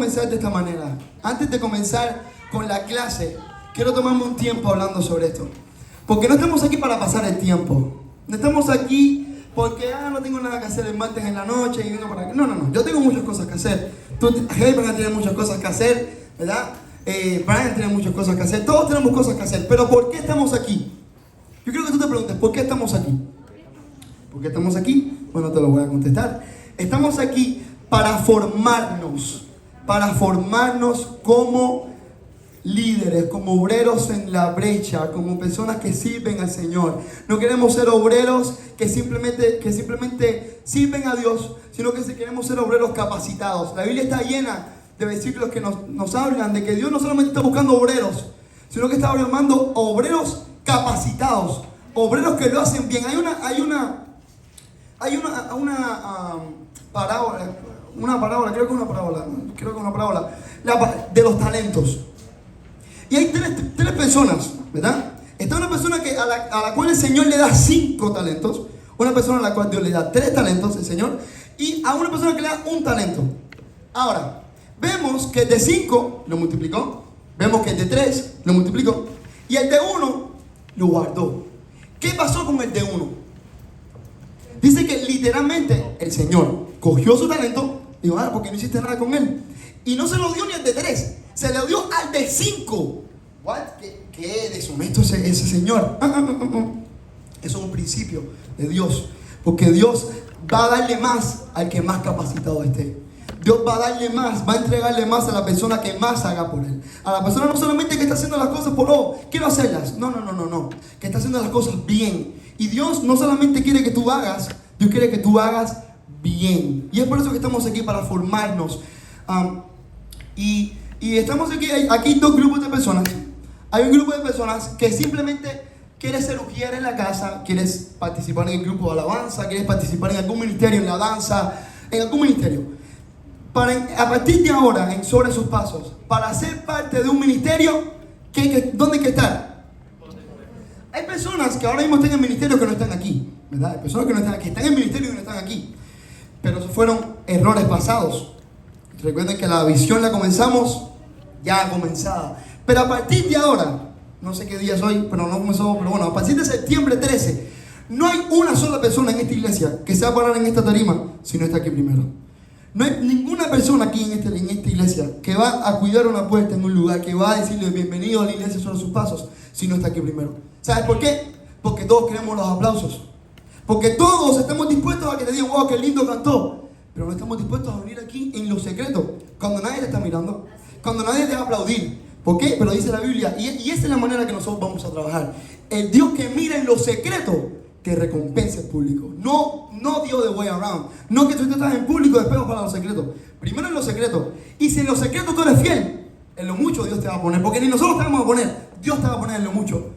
Comenzar de esta manera. Antes de comenzar con la clase, quiero tomarme un tiempo hablando sobre esto. Porque no estamos aquí para pasar el tiempo. No estamos aquí porque no tengo nada que hacer el martes en la noche y vengo para aquí. No. Yo tengo muchas cosas que hacer. Abraham tiene muchas cosas que hacer, ¿verdad? Brian tiene muchas cosas que hacer. Todos tenemos cosas que hacer. Pero ¿por qué estamos aquí? Yo quiero que tú te preguntes, ¿por qué estamos aquí? ¿Por qué estamos aquí? Bueno, te lo voy a contestar. Estamos aquí para formarnos como líderes, como obreros en la brecha, como personas que sirven al Señor. No queremos ser obreros que simplemente sirven a Dios, sino que queremos ser obreros capacitados. La Biblia está llena de versículos que nos hablan de que Dios no solamente está buscando obreros, sino que está llamando obreros capacitados, obreros que lo hacen bien. Hay una parábola, creo que una parábola de los talentos. Y hay tres personas, ¿verdad? Está una persona a la cual el Señor le da 5 talentos, una persona a la cual Dios le da 3 talentos, el Señor, y a una persona que le da 1 talento. Ahora, vemos que el de 5 lo multiplicó, vemos que el de 3 lo multiplicó, y el de 1 lo guardó. ¿Qué pasó con el de 1? Dice que literalmente el Señor cogió su talento, dijo, porque no hiciste nada con él. Y no se lo dio ni al de 3, se lo dio al de 5. ¿Qué deshonesto es ese Señor? Eso es un principio de Dios. Porque Dios va a darle más al que más capacitado esté. Dios va a darle más, va a entregarle más a la persona que más haga por él. A la persona no solamente que está haciendo las cosas por, quiero hacerlas. No. Que está haciendo las cosas bien. Y Dios no solamente quiere que tú hagas, Dios quiere que tú hagas bien. Y es por eso que estamos aquí, para formarnos. Y estamos aquí, hay 2 grupos de personas. Hay un grupo de personas que simplemente quiere ser ujier en la casa, quieres participar en el grupo de alabanza, quieres participar en algún ministerio, en la danza, en algún ministerio. A partir de ahora, sobre sus pasos, para ser parte de un ministerio, ¿dónde hay que estar? Hay personas que ahora mismo están en el ministerio que no están aquí, ¿verdad? Hay personas que no están aquí, están en el ministerio y no están aquí. Pero esos fueron errores pasados. Recuerden que la visión la comenzamos ya comenzada. Pero a partir de ahora, no sé qué día es hoy, pero no comenzó, pero bueno, a partir de septiembre 13, no hay una sola persona en esta iglesia que se va a parar en esta tarima si no está aquí primero. No hay ninguna persona aquí en esta iglesia que va a cuidar una puerta en un lugar, que va a decirle bienvenido a la iglesia sobre sus pasos si no está aquí primero. ¿Sabes por qué? Porque todos queremos los aplausos. Porque todos estamos dispuestos a que te digan, wow, qué lindo cantó. Pero no estamos dispuestos a venir aquí en lo secreto, cuando nadie te está mirando, cuando nadie te va a aplaudir. ¿Por qué? Pero dice la Biblia, y esa es la manera que nosotros vamos a trabajar. El Dios que mira en lo secreto te recompensa en público. No Dios de way around. No que tú estás en público y después vas para lo secreto. Primero en lo secreto. Y si en lo secreto tú eres fiel, en lo mucho Dios te va a poner. Porque ni nosotros te vamos a poner, Dios te va a poner en lo mucho.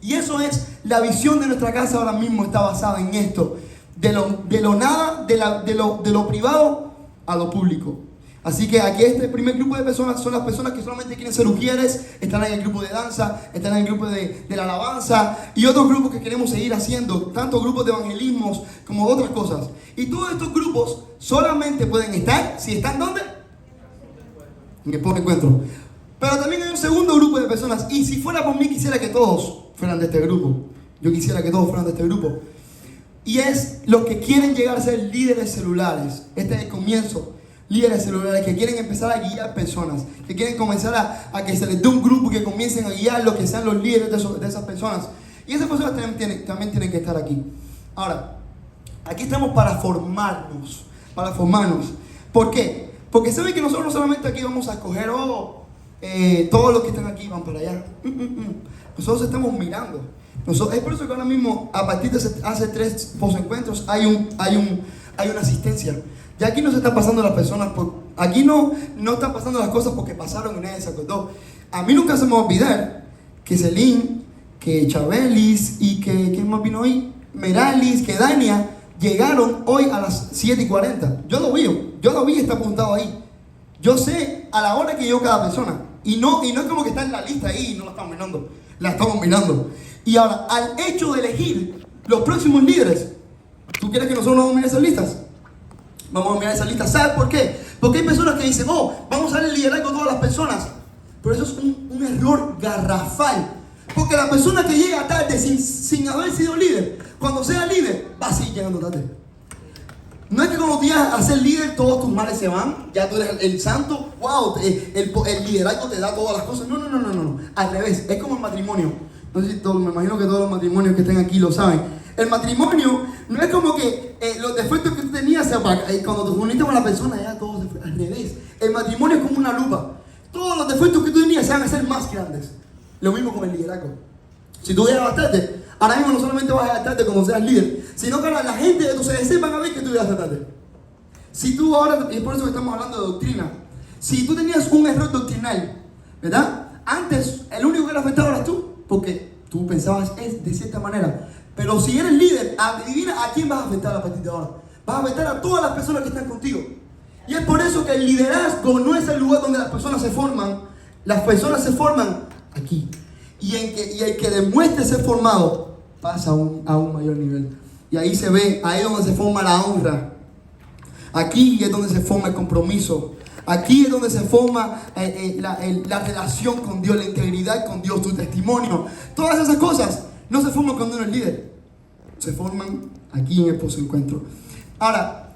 Y eso es la visión de nuestra casa ahora mismo, está basada en esto. De lo nada, de lo privado a lo público. Así que aquí este primer grupo de personas son las personas que solamente quieren ser ujieres, están en el grupo de danza, están en el grupo de la alabanza y otros grupos que queremos seguir haciendo, tanto grupos de evangelismos como otras cosas. Y todos estos grupos solamente pueden estar si están ¿dónde? En el punto de encuentro. Pero también hay un segundo grupo de personas, y si fuera por mí quisiera que todos fueran de este grupo. Yo quisiera que todos fueran de este grupo. Y es los que quieren llegar a ser líderes celulares. Este es el comienzo. Líderes celulares que quieren empezar a guiar personas, que quieren comenzar a que se les dé un grupo, que comiencen a guiar los que sean los líderes de esas personas. Y esas personas también tienen que estar aquí. Ahora, aquí estamos para formarnos. ¿Por qué? Porque saben que nosotros no solamente aquí vamos a escoger, todos los que están aquí van para allá. Nosotros estamos mirando. Es por eso que ahora mismo, a partir de hace 3 posencuentros, hay una asistencia. Ya aquí no se están pasando las personas, aquí no están pasando las cosas porque pasaron y nadie se acordó. A mí nunca se me va a olvidar que Celine, que Chabelis y que ¿quién más vino hoy? Meralis, que Dania llegaron hoy a las 7:40. Yo lo vi, está apuntado ahí. Yo sé a la hora que llegó cada persona. Y no es como que está en la lista ahí y no la estamos mirando. La estamos mirando. Y ahora, al hecho de elegir los próximos líderes, ¿tú quieres que nosotros vamos a mirar esas listas? Vamos a mirar esa lista. ¿Sabes por qué? Porque hay personas que dicen, vamos a dar el liderazgo a todas las personas. Pero eso es un error garrafal. Porque la persona que llega tarde sin haber sido líder, cuando sea líder, va a seguir llegando tarde. No es que cuando tú llegas a ser líder, todos tus males se van, ya tú eres el santo, wow, el liderazgo te da todas las cosas. No. Al revés, es como el matrimonio. No sé si me imagino que todos los matrimonios que estén aquí lo saben. El matrimonio no es como que los defectos que tú tenías se apagan. Cuando te uniste con la persona, ya todo se fue. Al revés, el matrimonio es como una lupa. Todos los defectos que tú tenías se van a hacer más grandes. Lo mismo con el liderazgo. Si tú llegas tarde, ahora mismo no solamente vas a llegar tarde cuando seas líder, sino que ahora la gente de tu CDC van a ver que tú llegaste tarde. Si tú ahora, y es por eso que estamos hablando de doctrina, si tú tenías un error doctrinal, ¿verdad? Antes, el único que era afectado eras tú, porque tú pensabas de cierta manera. Pero si eres líder, adivina a quién vas a afectar a partir de ahora. Vas a afectar a todas las personas que están contigo. Y es por eso que el liderazgo no es el lugar donde las personas se forman. Las personas se forman aquí. Y el que demuestre ser formado pasa a un mayor nivel. Y ahí se ve, ahí es donde se forma la honra. Aquí es donde se forma el compromiso. Aquí es donde se forma la relación con Dios, la integridad con Dios, tu testimonio. Todas esas cosas no se forman cuando uno es líder. Se forman aquí en el Pozo Encuentro. Ahora,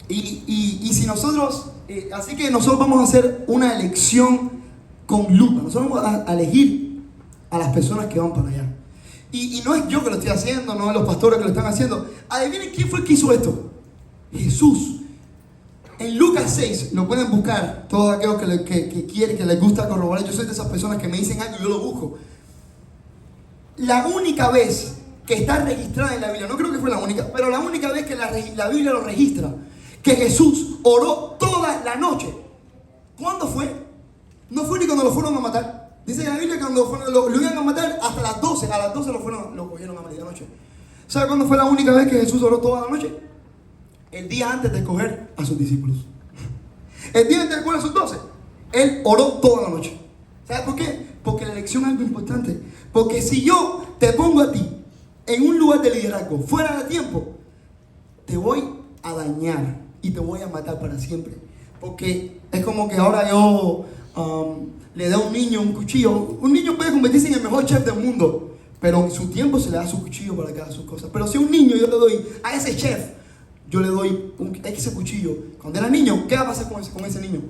y si nosotros, así que nosotros vamos a hacer una elección con lupa. Nosotros vamos a elegir a las personas que van para allá. Y no es yo que lo estoy haciendo, no es los pastores que lo están haciendo. Adivinen quién fue el que hizo esto. Jesús. En Lucas 6, lo pueden buscar, todos aquellos que quieren, que les gusta corroborar. Yo soy de esas personas que me dicen algo y yo lo busco. La única vez que está registrada en la Biblia, no creo que fue la única, pero la única vez que la Biblia lo registra, que Jesús oró toda la noche. ¿Cuándo fue? No fue ni cuando lo fueron a matar. Dice en la Biblia que cuando lo iban a matar hasta las 12, a las 12 lo cogieron a medianoche. ¿Sabe cuándo fue la única vez que Jesús oró toda la noche? El día antes de escoger a sus discípulos. El día antes de escoger a sus 12, Él oró toda la noche. ¿Sabes por qué? Porque la elección es algo importante. Porque si yo te pongo a ti en un lugar de liderazgo fuera de tiempo, te voy a dañar y te voy a matar para siempre. Porque es como que ahora yo le da a un niño un cuchillo. Un niño puede convertirse en el mejor chef del mundo, pero en su tiempo se le da su cuchillo para que haga sus cosas. Pero si a un niño yo le doy a ese chef, yo le doy ese cuchillo. Cuando era niño, ¿qué va a pasar con ese niño?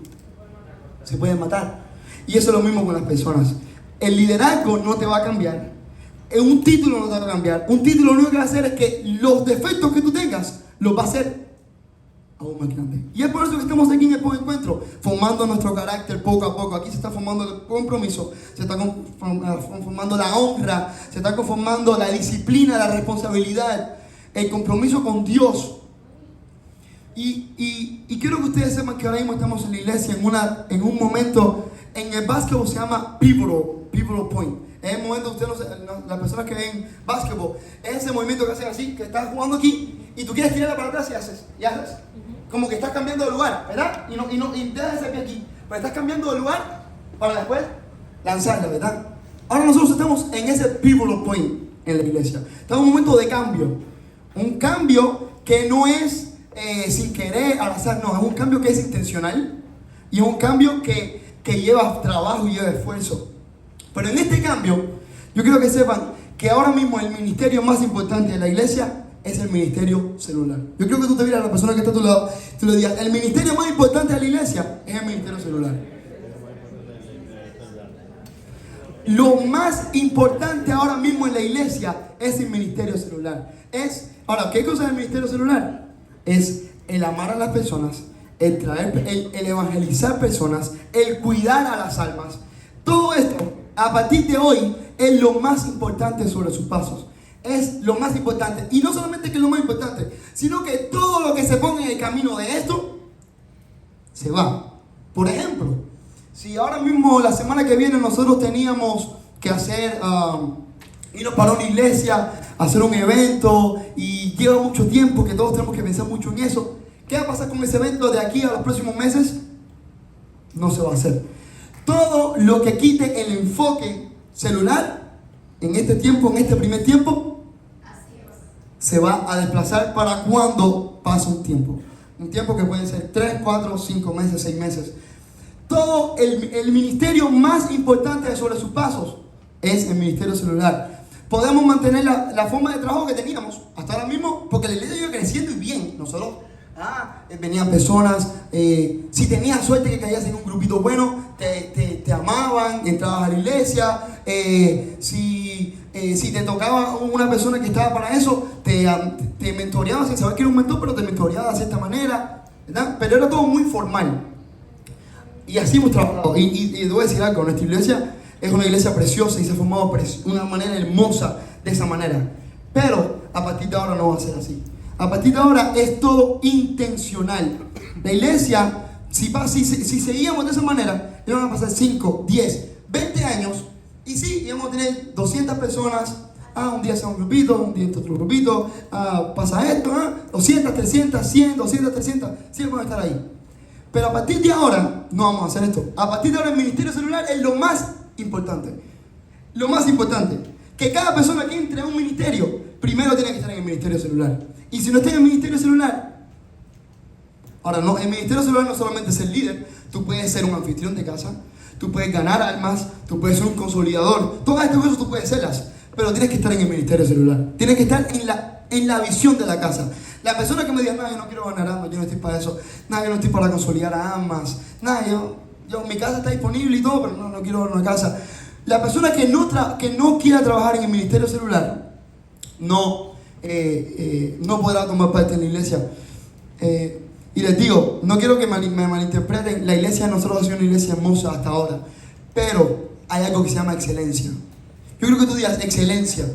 Se puede matar. Y eso es lo mismo con las personas. El liderazgo no te va a cambiar. Un título no te va a cambiar. Un título lo único que va a hacer es que los defectos que tú tengas los va a hacer aún más grandes. Y es por eso que estamos aquí en el Pozo Encuentro, formando nuestro carácter poco a poco. Aquí se está formando el compromiso, se está formando la honra, se está conformando la disciplina, la responsabilidad, el compromiso con Dios. Y quiero que ustedes sepan que ahora mismo estamos en la iglesia en un momento, en el básquetbol se llama pivotal point. Es el momento, ustedes las personas que ven básquetbol, es ese movimiento que hacen así, que estás jugando aquí y tú quieres tirarla para atrás y haces. Como que estás cambiando de lugar, ¿verdad? Y dejas ese pie aquí, pero estás cambiando de lugar para después lanzarla, ¿verdad? Ahora nosotros estamos en ese pivotal point en la iglesia. Estamos en un momento de cambio. Un cambio que no es sin querer al azar, no, es un cambio que es intencional y es un cambio que lleva trabajo y lleva esfuerzo. Pero en este cambio, yo quiero que sepan que ahora mismo el ministerio más importante de la iglesia es el ministerio celular. Yo quiero que tú te mires a la persona que está a tu lado, tú le digas, el ministerio más importante de la iglesia es el ministerio celular. Lo más importante ahora mismo en la iglesia es el ministerio celular. Ahora, ¿qué cosa es el ministerio celular? Es el amar a las personas, el evangelizar personas, el cuidar a las almas. Todo esto, a partir de hoy, es lo más importante sobre sus pasos. Es lo más importante. Y no solamente que es lo más importante, sino que todo lo que se ponga en el camino de esto, se va. Por ejemplo, si ahora mismo, la semana que viene, nosotros teníamos que hacer, irnos para una iglesia, hacer un evento, y lleva mucho tiempo que todos tenemos que pensar mucho en eso. ¿Qué va a pasar con ese evento de aquí a los próximos meses? No se va a hacer. Todo lo que quite el enfoque celular en este tiempo, en este primer tiempo, se va a desplazar para cuando pase un tiempo. Un tiempo que puede ser 3, 4, 5 meses, 6 meses. Todo el ministerio más importante sobre sus pasos es el ministerio celular. Podemos mantener la forma de trabajo que teníamos hasta ahora mismo, porque la iglesia iba creciendo y bien. Nosotros, venían personas, si tenías suerte que caías en un grupito bueno, te amaban, entrabas a la iglesia. Si te tocaba una persona que estaba para eso, te mentoreaba sin saber que era un mentor, pero te mentoreaba de cierta manera, ¿verdad? Pero era todo muy formal. Y así hemos trabajado. Y debo decir algo, nuestra iglesia es una iglesia preciosa y se ha formado de una manera hermosa de esa manera. Pero a partir de ahora no va a ser así. A partir de ahora es todo intencional. La iglesia, si seguíamos de esa manera, iban a pasar 5, 10, 20 años. Y sí, íbamos a tener 200 personas. Un día sea un grupito, un día otro grupito. Pasa esto, 200, 300, 100, 200, 300. Sí, vamos a estar ahí. Pero a partir de ahora, no vamos a hacer esto. A partir de ahora el ministerio celular es lo más importante. Lo más importante. Que cada persona que entre a un ministerio, primero tiene que estar en el ministerio celular. Y si no está en el ministerio celular, ahora no, el ministerio celular no solamente es el líder, tú puedes ser un anfitrión de casa, tú puedes ganar almas, tú puedes ser un consolidador, todas estas cosas tú puedes hacerlas, pero tienes que estar en el ministerio celular, tienes que estar en la visión de la casa. La persona que me diga, yo no quiero ganar almas, yo no estoy para eso, yo no estoy para consolidar almas, mi casa está disponible y todo, pero no quiero una casa. La persona que no quiera trabajar en el ministerio celular, no podrá tomar parte en la iglesia. Y les digo, no quiero que me malinterpreten, la iglesia de nosotros ha sido una iglesia hermosa hasta ahora, pero hay algo que se llama excelencia. Yo creo que tú digas excelencia.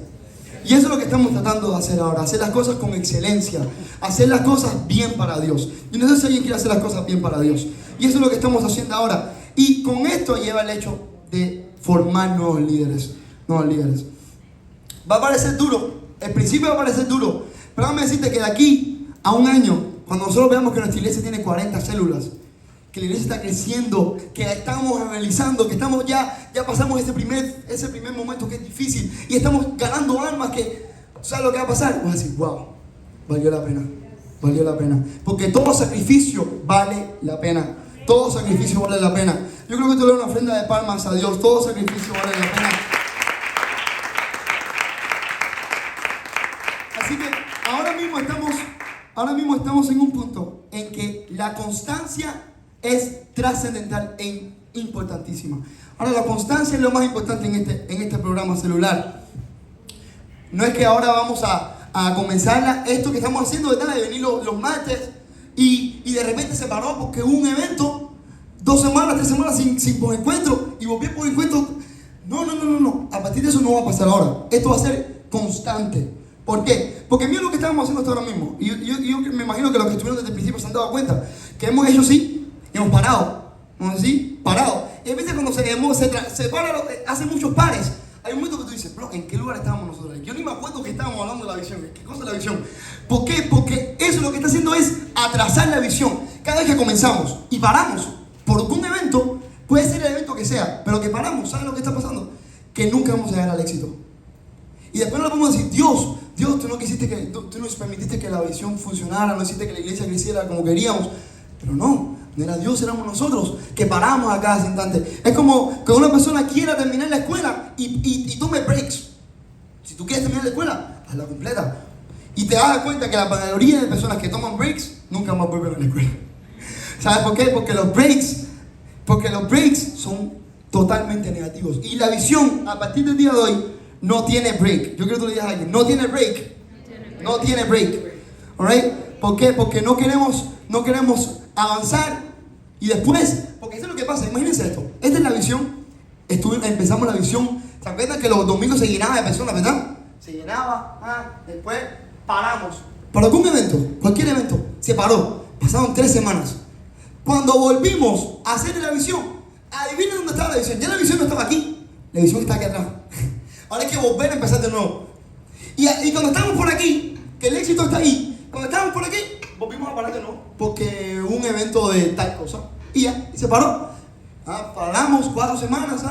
Y eso es lo que estamos tratando de hacer ahora, hacer las cosas con excelencia, hacer las cosas bien para Dios. Yo no sé si alguien quiere hacer las cosas bien para Dios. Y eso es lo que estamos haciendo ahora. Y con esto lleva el hecho de formar nuevos líderes. Va a parecer duro, el principio va a parecer duro, pero déjame decirte que de aquí a un año, cuando nosotros veamos que nuestra iglesia tiene 40 células, que la iglesia está creciendo, que estamos analizando, que estamos ya pasamos ese primer momento que es difícil y estamos ganando almas, que ¿sabes lo que va a pasar? Vas a decir, wow, valió la pena, porque todo sacrificio vale la pena. Todo sacrificio vale la pena. Yo creo que tú le das una ofrenda de palmas a Dios. Todo sacrificio vale la pena. Así que ahora mismo estamos en un punto en que la constancia es trascendental e importantísima. Ahora, la constancia es lo más importante en este programa celular. No es que ahora vamos a comenzar esto que estamos haciendo, ¿verdad? De venir los martes y de repente se paró porque hubo un evento, 2 semanas, 3 semanas sin por encuentro y volví por encuentro. No. A partir de eso no va a pasar ahora. Esto va a ser constante. ¿Por qué? Porque mira lo que estamos haciendo hasta ahora mismo. Y yo me imagino que los que estuvieron desde el principio se han dado cuenta que hemos hecho así y hemos parado. ¿No? ¿Sí? Parado. Y a veces cuando se para, hace muchos pares. Hay un momento que tú dices, bro, ¿en qué lugar estábamos nosotros? Yo ni me acuerdo que estábamos hablando de la visión. ¿Qué cosa es la visión? ¿Por qué? Porque eso lo que está haciendo es atrasar la visión. Cada vez que comenzamos y paramos por un evento, puede ser el evento que sea, pero que paramos, ¿sabes lo que está pasando? Que nunca vamos a llegar al éxito. Y después no le podemos decir, Dios, tú no quisiste tú nos permitiste que la visión funcionara, no hiciste que la iglesia creciera como queríamos. Pero no era Dios, éramos nosotros que paramos a cada instante. Es como que una persona quiera terminar la escuela y tome breaks. Si tú quieres terminar la escuela, hazla completa. Y te das cuenta que la mayoría de personas que toman breaks nunca más vuelven a la escuela. ¿Sabes por qué? Porque los breaks son totalmente negativos. Y la visión, a partir del día de hoy, no tiene break. Yo quiero que tú le digas a alguien, no tiene break. No tiene break. ¿Alright? ¿Por qué? Porque no queremos avanzar. Y después, porque eso es lo que pasa, imagínense esto. Esta es la visión. Empezamos la visión. ¿Se acuerdan que los domingos se llenaba de personas, verdad? Se llenaba, después paramos. Para algún evento, cualquier evento, se paró. Pasaron 3 semanas. Cuando volvimos a hacer la visión, adivinen dónde estaba la visión. Ya la visión no estaba aquí. La visión está aquí atrás. Ahora hay que volver a empezar de nuevo. Y cuando estamos por aquí, que el éxito está ahí, cuando estábamos por aquí, volvimos a parar de nuevo. Porque hubo un evento de tal cosa. Y se paró. Paramos 4 semanas.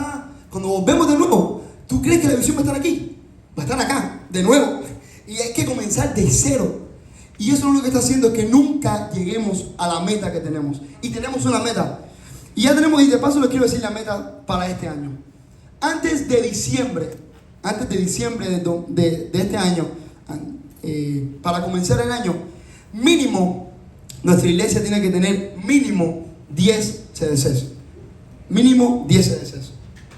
Cuando volvemos de nuevo, ¿tú crees que la visión va a estar aquí? Va a estar acá, de nuevo. Y hay que comenzar de cero. Y eso lo que está haciendo es que nunca lleguemos a la meta que tenemos. Y tenemos una meta. Y ya tenemos, y de paso les quiero decir la meta para este año. Antes de diciembre de este año, para comenzar el año, mínimo, nuestra iglesia tiene que tener mínimo 10 CDCs. Mínimo 10 CDCs.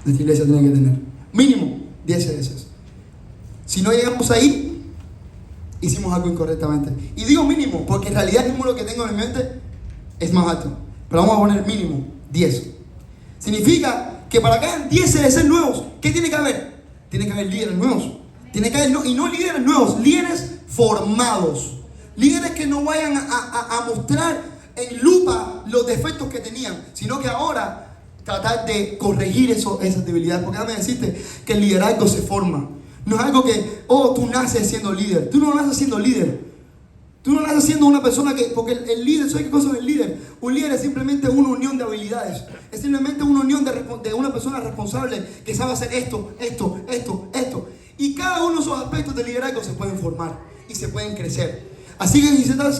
Nuestra iglesia tiene que tener mínimo 10 CDCs. Si no llegamos ahí, hicimos algo incorrectamente. Y digo mínimo porque en realidad el número que tengo en mi mente es más alto. Pero vamos a poner mínimo 10. Significa que para que hayan 10 CDCs nuevos, ¿qué tiene que haber? Tiene que haber líderes nuevos. Tiene que haber, y no líderes nuevos, líderes formados. Líderes que no vayan a mostrar en lupa los defectos que tenían, sino que ahora tratar de corregir esas debilidades. Porque déjame decirte que el liderazgo se forma. No es algo que, tú naces siendo líder. Tú no naces siendo líder. Tú no naces siendo una persona que, porque el líder, ¿sabes qué cosa es el líder? Un líder es simplemente una unión de habilidades. Es simplemente una unión de una persona responsable que sabe hacer esto. Y cada uno de esos aspectos del liderazgo se pueden formar y se pueden crecer. Así que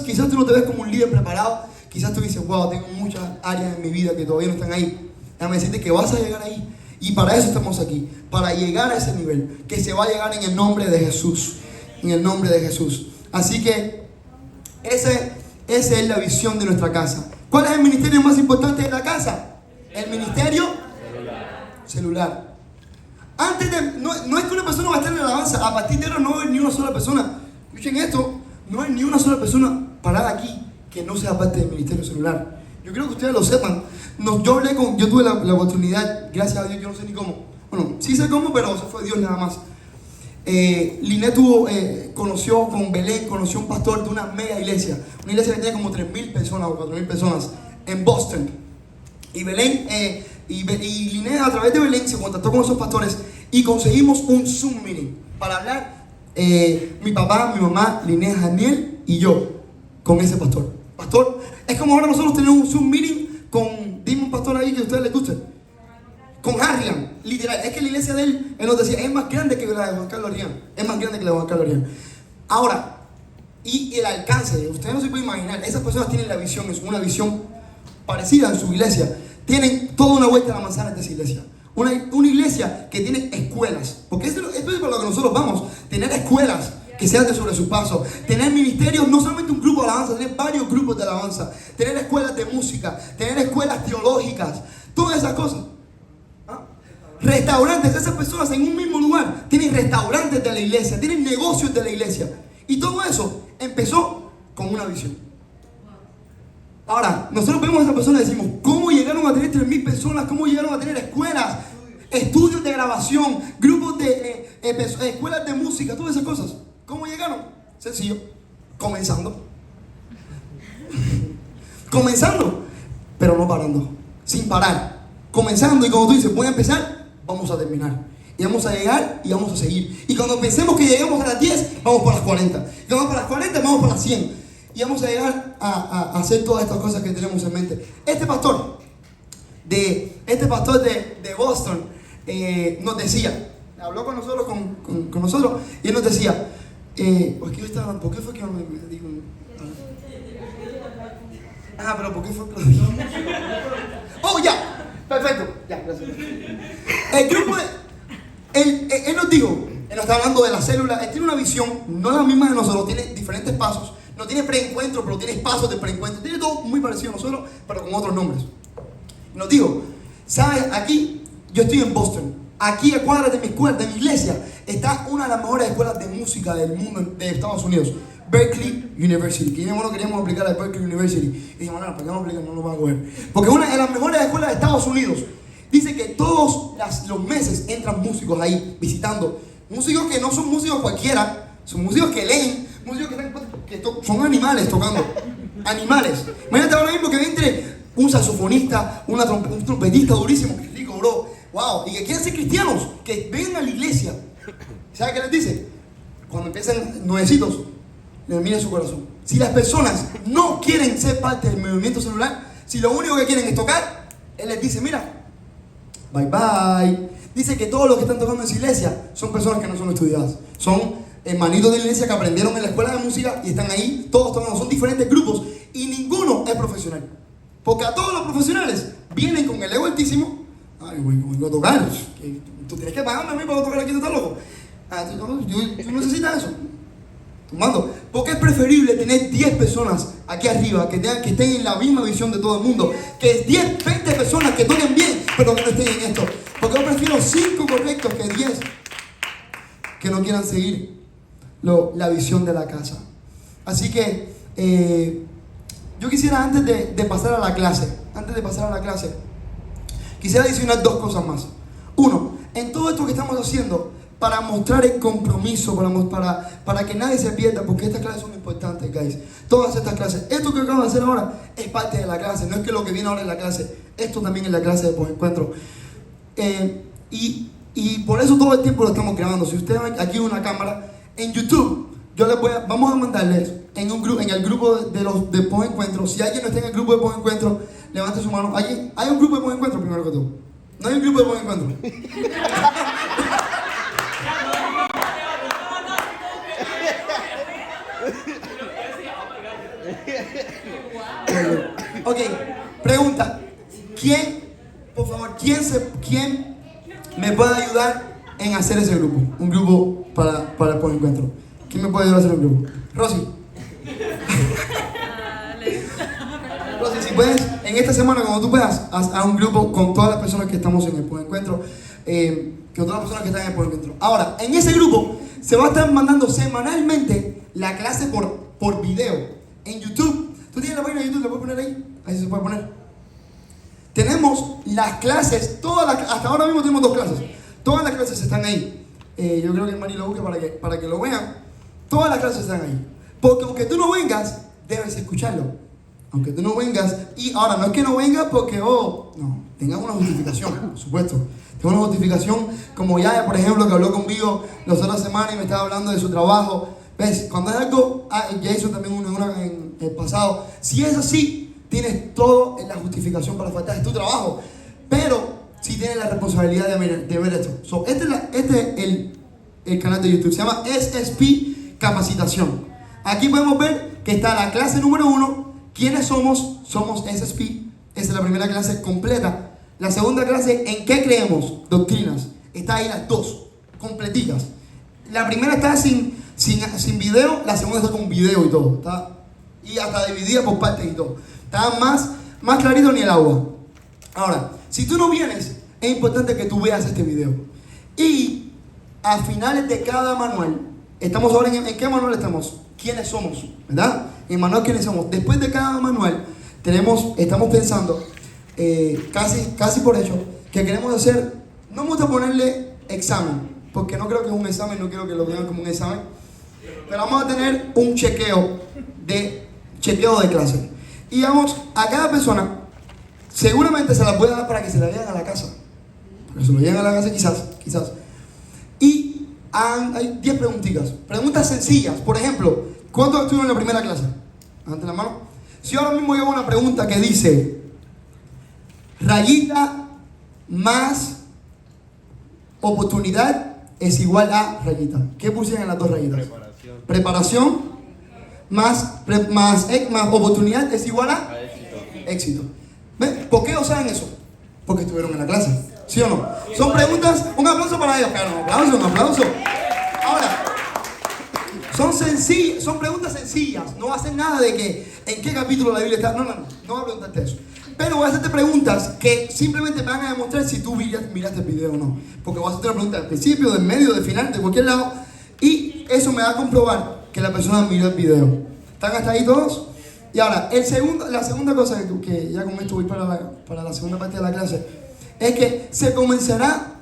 quizás tú no te ves como un líder preparado. Quizás tú dices, wow, tengo muchas áreas en mi vida que todavía no están ahí. Déjame decirte que vas a llegar ahí. Y para eso estamos aquí. Para llegar a ese nivel. Que se va a llegar en el nombre de Jesús. En el nombre de Jesús. Así que esa es la visión de nuestra casa. ¿Cuál es el ministerio más importante de la casa? El ministerio celular. No es que una persona va a estar en la alabanza. A partir de ahora no va a haber ni una sola persona. Escuchen esto. No hay ni una sola persona parada aquí que no sea parte del ministerio celular. Yo creo que ustedes lo sepan. Yo tuve la oportunidad, gracias a Dios, yo no sé ni cómo. Bueno, sí sé cómo, pero eso fue Dios nada más. Linet conoció con Belén, conoció un pastor de una mega iglesia. Una iglesia que tenía como 3,000 personas o 4,000 personas en Boston. Y Belén, y Linet a través de Belén se contactó con esos pastores y conseguimos un Zoom meeting para hablar. Mi papá, mi mamá, Linet, Daniel y yo con ese pastor. Pastor, es como ahora nosotros tenemos un Zoom meeting con, dime un pastor ahí que a ustedes les guste. Con Harrigan, literal. Es que la iglesia de él nos decía, es más grande que la de Juan Carlos Arrián. Es más grande que la de Juan Carlos Arrián. Ahora, y el alcance, ustedes no se pueden imaginar, esas personas tienen la visión, es una visión parecida en su iglesia. Tienen toda una vuelta a la manzana de esa iglesia. Una iglesia que tiene escuelas. Porque esto es para lo que nosotros vamos. Tener escuelas que se hacen sobre su paso. Tener ministerios, no solamente un grupo de alabanza, tener varios grupos de alabanza. Tener escuelas de música, tener escuelas teológicas. Todas esas cosas. Restaurantes, esas personas en un mismo lugar tienen restaurantes de la iglesia, tienen negocios de la iglesia. Y todo eso empezó con una visión. Ahora, nosotros vemos a esas personas y decimos, ¿cómo llegaron a tener 3,000 personas? ¿Cómo llegaron a tener escuelas, estudios de grabación, grupos de escuelas de música, todas esas cosas? ¿Cómo llegaron? Sencillo, comenzando. Comenzando, pero no parando, sin parar. Comenzando, y como tú dices, voy a empezar, vamos a terminar. Y vamos a llegar y vamos a seguir. Y cuando pensemos que llegamos a las 10, vamos por las 40. Y vamos por las 40, vamos por las 100. Y vamos a llegar a hacer todas estas cosas que tenemos en mente. Este pastor de Boston nos decía, habló con nosotros, con nosotros, y él nos decía, ¿por qué fue que no me dijo? Pero ¿por qué fue que lo dijo? ¡Oh, ya! Perfecto, ya, gracias. El grupo él nos dijo, él nos está hablando de la célula, él tiene una visión, no la misma de nosotros, tiene diferentes pasos, no tiene preencuentro, pero tiene pasos de preencuentro, tiene todo muy parecido a nosotros, pero con otros nombres. Nos dijo, ¿sabes? Aquí, yo estoy en Boston, aquí a cuadras de mi escuela, de mi iglesia, está una de las mejores escuelas de música del mundo, de Estados Unidos, Berklee University. Que no queríamos aplicar a Berklee University. Y dijimos, no, ¿para qué vamos a aplicar? No nos van a coger. Porque una de las mejores escuelas de Estados Unidos. Dice que todos los meses entran músicos ahí visitando. Músicos que no son músicos cualquiera, son músicos que leen, músicos que son animales tocando. Animales. Imagínate ahora mismo que entre un saxofonista, un trompetista durísimo, que rico, bro. Wow. Y que quieren ser cristianos, que vengan a la iglesia. ¿Sabes qué les dice? Cuando empiezan nuevecitos, les mira su corazón. Si las personas no quieren ser parte del movimiento celular, si lo único que quieren es tocar, él les dice, mira, bye bye. Dice que todos los que están tocando en su iglesia son personas que no son estudiadas. Son hermanitos de la iglesia que aprendieron en la escuela de música y están ahí, todos tocando, son diferentes grupos y ninguno es profesional. Porque a todos los profesionales vienen con el ego altísimo. Ay, güey, vengo a tocar. Tú tienes que pagarme a mí para tocar aquí, tú estás loco. Tú necesitas eso. Tomando. Porque es preferible tener 10 personas aquí arriba que estén en la misma visión de todo el mundo, que 10, 20 personas que toquen bien, pero que no estén en esto. Porque yo prefiero 5 correctos que 10 que no quieran seguir la visión de la casa. Así que yo quisiera antes de pasar a la clase, quisiera adicionar 2 cosas más. Uno, en todo esto que estamos haciendo, para mostrar el compromiso, para que nadie se pierda, porque estas clases son importantes, guys. Todas estas clases, esto que acabo de hacer ahora es parte de la clase, no es que lo que viene ahora es la clase, esto también es la clase de posencuentro. Y por eso todo el tiempo lo estamos grabando. Si ustedes ven aquí una cámara, en YouTube, vamos a mandarles en el grupo de posencuentro. Si alguien no está en el grupo de posencuentro, levante su mano. ¿Hay un grupo de posencuentro primero que todo? No hay un grupo de posencuentro. Ok, pregunta. ¿Quién me puede ayudar en hacer ese grupo? Un grupo para el posencuentro. ¿Quién me puede ayudar a hacer un grupo? Rosy. Rosy, si puedes, en esta semana, cuando tú puedas, haz un grupo con todas las personas que estamos en el posencuentro, con todas las personas que están en el posencuentro. Ahora, en ese grupo se va a estar mandando semanalmente la clase por video en YouTube. ¿Tú tienes la página de YouTube? ¿La puedes poner ahí? Ahí se puede poner. Tenemos las clases, hasta ahora mismo tenemos 2 clases. Todas las clases están ahí. Yo creo que Mari lo busque para que lo vean. Todas las clases están ahí. Porque aunque tú no vengas, debes escucharlo. Aunque tú no vengas, y ahora no es que no vengas porque, no, tengas una justificación, por supuesto. Tengo una justificación, como Yaya, por ejemplo, que habló conmigo las otras semanas y me estaba hablando de su trabajo. ¿Ves? Cuando es algo, ya hizo también una en el pasado. Si es así, tienes todo en la justificación para faltar, es tu trabajo. Pero si tienes la responsabilidad de ver esto. Este es el canal de YouTube, se llama SSP Capacitación. Aquí podemos ver que está la clase número 1. ¿Quiénes somos? Somos SSP. Esa es la primera clase completa. La segunda clase, ¿en qué creemos? Doctrinas. Está ahí las 2, completitas. La primera está sin video, la segunda está con video y todo. Y hasta dividida por partes y todo. Está más clarito ni el agua. Ahora, si tú no vienes, es importante que tú veas este video. Y a finales de cada manual, estamos ahora ¿en qué manual estamos? ¿Quiénes somos? ¿Verdad? En manual ¿quiénes somos? Después de cada manual, estamos pensando, casi por hecho, que queremos hacer, no vamos a ponerle examen, porque no creo que es un examen, no quiero que lo vean como un examen, pero vamos a tener un chequeo de clase. Y vamos a cada persona, seguramente se la puede dar para que se la lleven a la casa. Porque se lo lleven a la casa quizás. Y hay 10 preguntitas. Preguntas sencillas. Por ejemplo, ¿cuántos estuvieron en la primera clase? Levanten la mano. Si ahora mismo llevo una pregunta que dice rayita más oportunidad es igual a rayita. ¿Qué pusieron en las 2 rayitas? Preparación más oportunidad es igual a éxito. ¿Ven? ¿Por qué saben eso? Porque estuvieron en la clase. ¿Sí o no? Son preguntas. Un aplauso para ellos, claro. Un aplauso. Ahora, son preguntas sencillas. No va a hacer nada de que en qué capítulo la Biblia está. No voy a preguntarte eso. Pero voy a hacerte preguntas que simplemente me van a demostrar si tú miraste el video o no. Porque voy a hacerte una pregunta del principio, del medio, del final, de cualquier lado. Y eso me va a comprobar que la persona miró el video. ¿Están hasta ahí todos? Y ahora, la segunda cosa que ya con esto voy para la segunda parte de la clase, es que se comenzará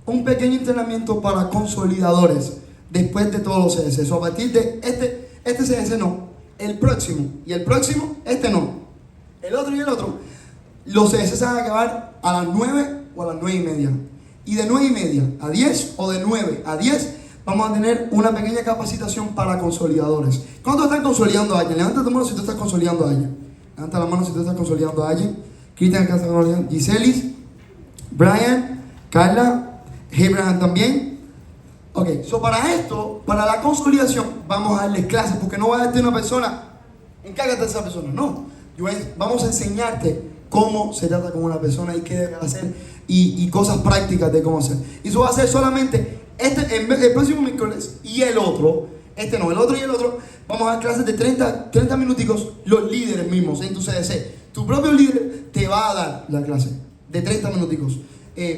un pequeño entrenamiento para consolidadores después de todos los CS. A partir de este CS no, el próximo, y el próximo, este no, el otro y el otro. Los CS se van a acabar a las 9 o a las 9:30. Y de 9:30 a 10 o de 9 a 10 vamos a tener una pequeña capacitación para consolidadores. ¿Cuántos están consolidando a alguien? Levanta tu mano si tú estás consolidando a alguien. Levanta la mano si tú estás consolidando a alguien. Cristian está consolidando. Giselis, Brian, Carla, Abraham también. Ok, so para esto, para la consolidación, vamos a darles clases, porque no voy a darte una persona, encárgate de esa persona, no. Vamos a enseñarte cómo se trata con una persona y qué debe hacer y cosas prácticas de cómo hacer. Y eso va a ser solamente el próximo miércoles y el otro, el otro y el otro, vamos a dar clases de 30 minuticos, los líderes mismos en tu CDC. Tu propio líder te va a dar la clase de 30 minuticos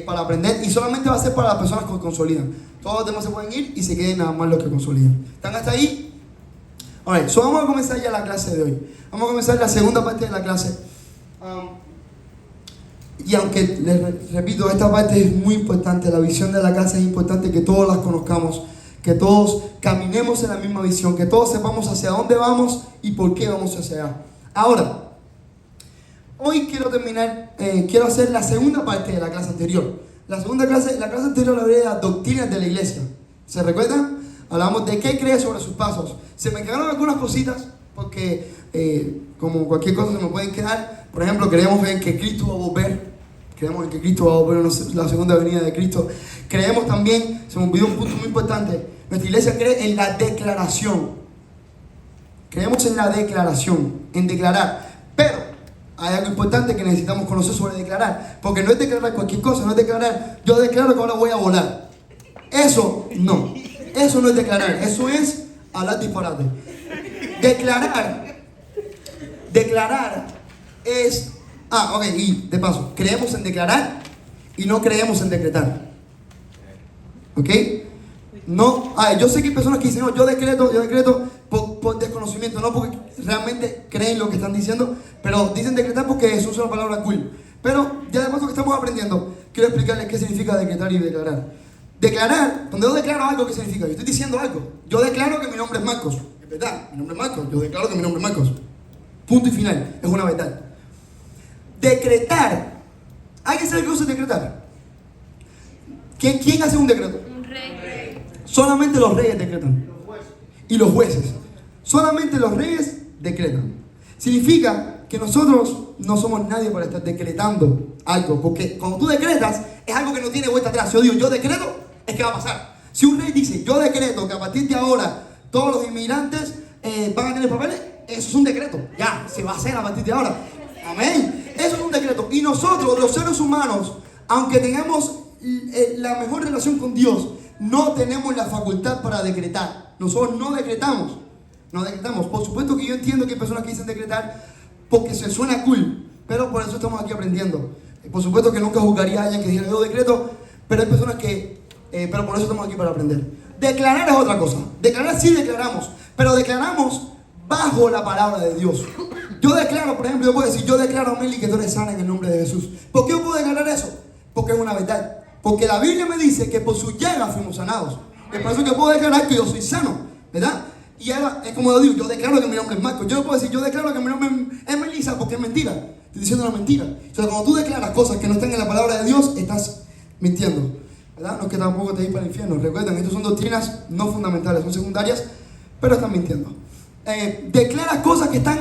para aprender y solamente va a ser para las personas que consolidan. Todos los demás se pueden ir y se queden nada más los que consolidan. ¿Están hasta ahí? Alright, so vamos a comenzar ya la clase de hoy. Vamos a comenzar la segunda parte de la clase. Y aunque les repito, esta parte es muy importante, la visión de la casa es importante que todos las conozcamos, que todos caminemos en la misma visión, que todos sepamos hacia dónde vamos y por qué vamos hacia allá. Ahora, hoy quiero quiero hacer la segunda parte de la clase anterior. La clase anterior hablé de las doctrinas de la iglesia. ¿Se recuerdan? Hablamos de qué cree sobre sus pasos. Se me quedaron algunas cositas porque como cualquier cosa se me pueden quedar. Por ejemplo, creemos en que Cristo va a volver. Creemos en que Cristo va a volver en la segunda venida de Cristo. Creemos también, se me olvidó un punto muy importante, nuestra iglesia cree en la declaración. Creemos en la declaración, en declarar. Pero hay algo importante que necesitamos conocer sobre declarar. Porque no es declarar cualquier cosa, no es declarar, yo declaro que ahora voy a volar. Eso no. Eso no es declarar, eso es hablar disparate. Declarar es... ok, y de paso, creemos en declarar y no creemos en decretar. ¿Ok? No, yo sé que hay personas que dicen, no, yo decreto por desconocimiento, no porque realmente creen lo que están diciendo, pero dicen decretar porque eso es una palabra cool. Pero ya de paso que estamos aprendiendo, quiero explicarles qué significa decretar y declarar. Declarar, cuando yo declaro algo, ¿qué significa? Yo estoy diciendo algo. Yo declaro que mi nombre es Marcos. Es verdad, mi nombre es Marcos. Yo declaro que mi nombre es Marcos. Punto y final. Es una verdad. Decretar. ¿Alguien sabe qué es decretar? ¿Quién hace un decreto? Un rey. Solamente los reyes decretan. Y los jueces. Solamente los reyes decretan. Significa que nosotros no somos nadie para estar decretando algo. Porque cuando tú decretas, es algo que no tiene vuelta atrás. Si yo digo, yo decreto, es que va a pasar. Si un rey dice, yo decreto que a partir de ahora todos los inmigrantes van a tener papeles, eso es un decreto. Ya, se va a hacer a partir de ahora. Amén. Eso es un decreto. Y nosotros, los seres humanos, aunque tengamos la mejor relación con Dios, no tenemos la facultad para decretar. Nosotros no decretamos. No decretamos. Por supuesto que yo entiendo que hay personas que dicen decretar porque se suena cool, pero por eso estamos aquí aprendiendo. Por supuesto que nunca juzgaría a alguien que dijera yo decreto, pero hay personas que... pero por eso estamos aquí para aprender. Declarar es otra cosa. Declarar sí declaramos, pero declaramos bajo la palabra de Dios. Yo declaro, por ejemplo, yo puedo decir, yo declaro a Meli que tú eres sana en el nombre de Jesús. ¿Por qué yo puedo declarar eso? Porque es una verdad. Porque la Biblia me dice que por su llaga fuimos sanados. Es por eso que puedo declarar que yo soy sano, ¿verdad? Y ahora, es como yo digo, yo declaro que mi nombre es Marcos. Yo no puedo decir, yo declaro que mi nombre es Melissa porque es mentira. Estoy diciendo una mentira. O sea, cuando tú declaras cosas que no están en la palabra de Dios, estás mintiendo, ¿verdad? No es que tampoco te ir para el infierno. Recuerden, estas son doctrinas no fundamentales, son secundarias, pero están mintiendo. Declara cosas que están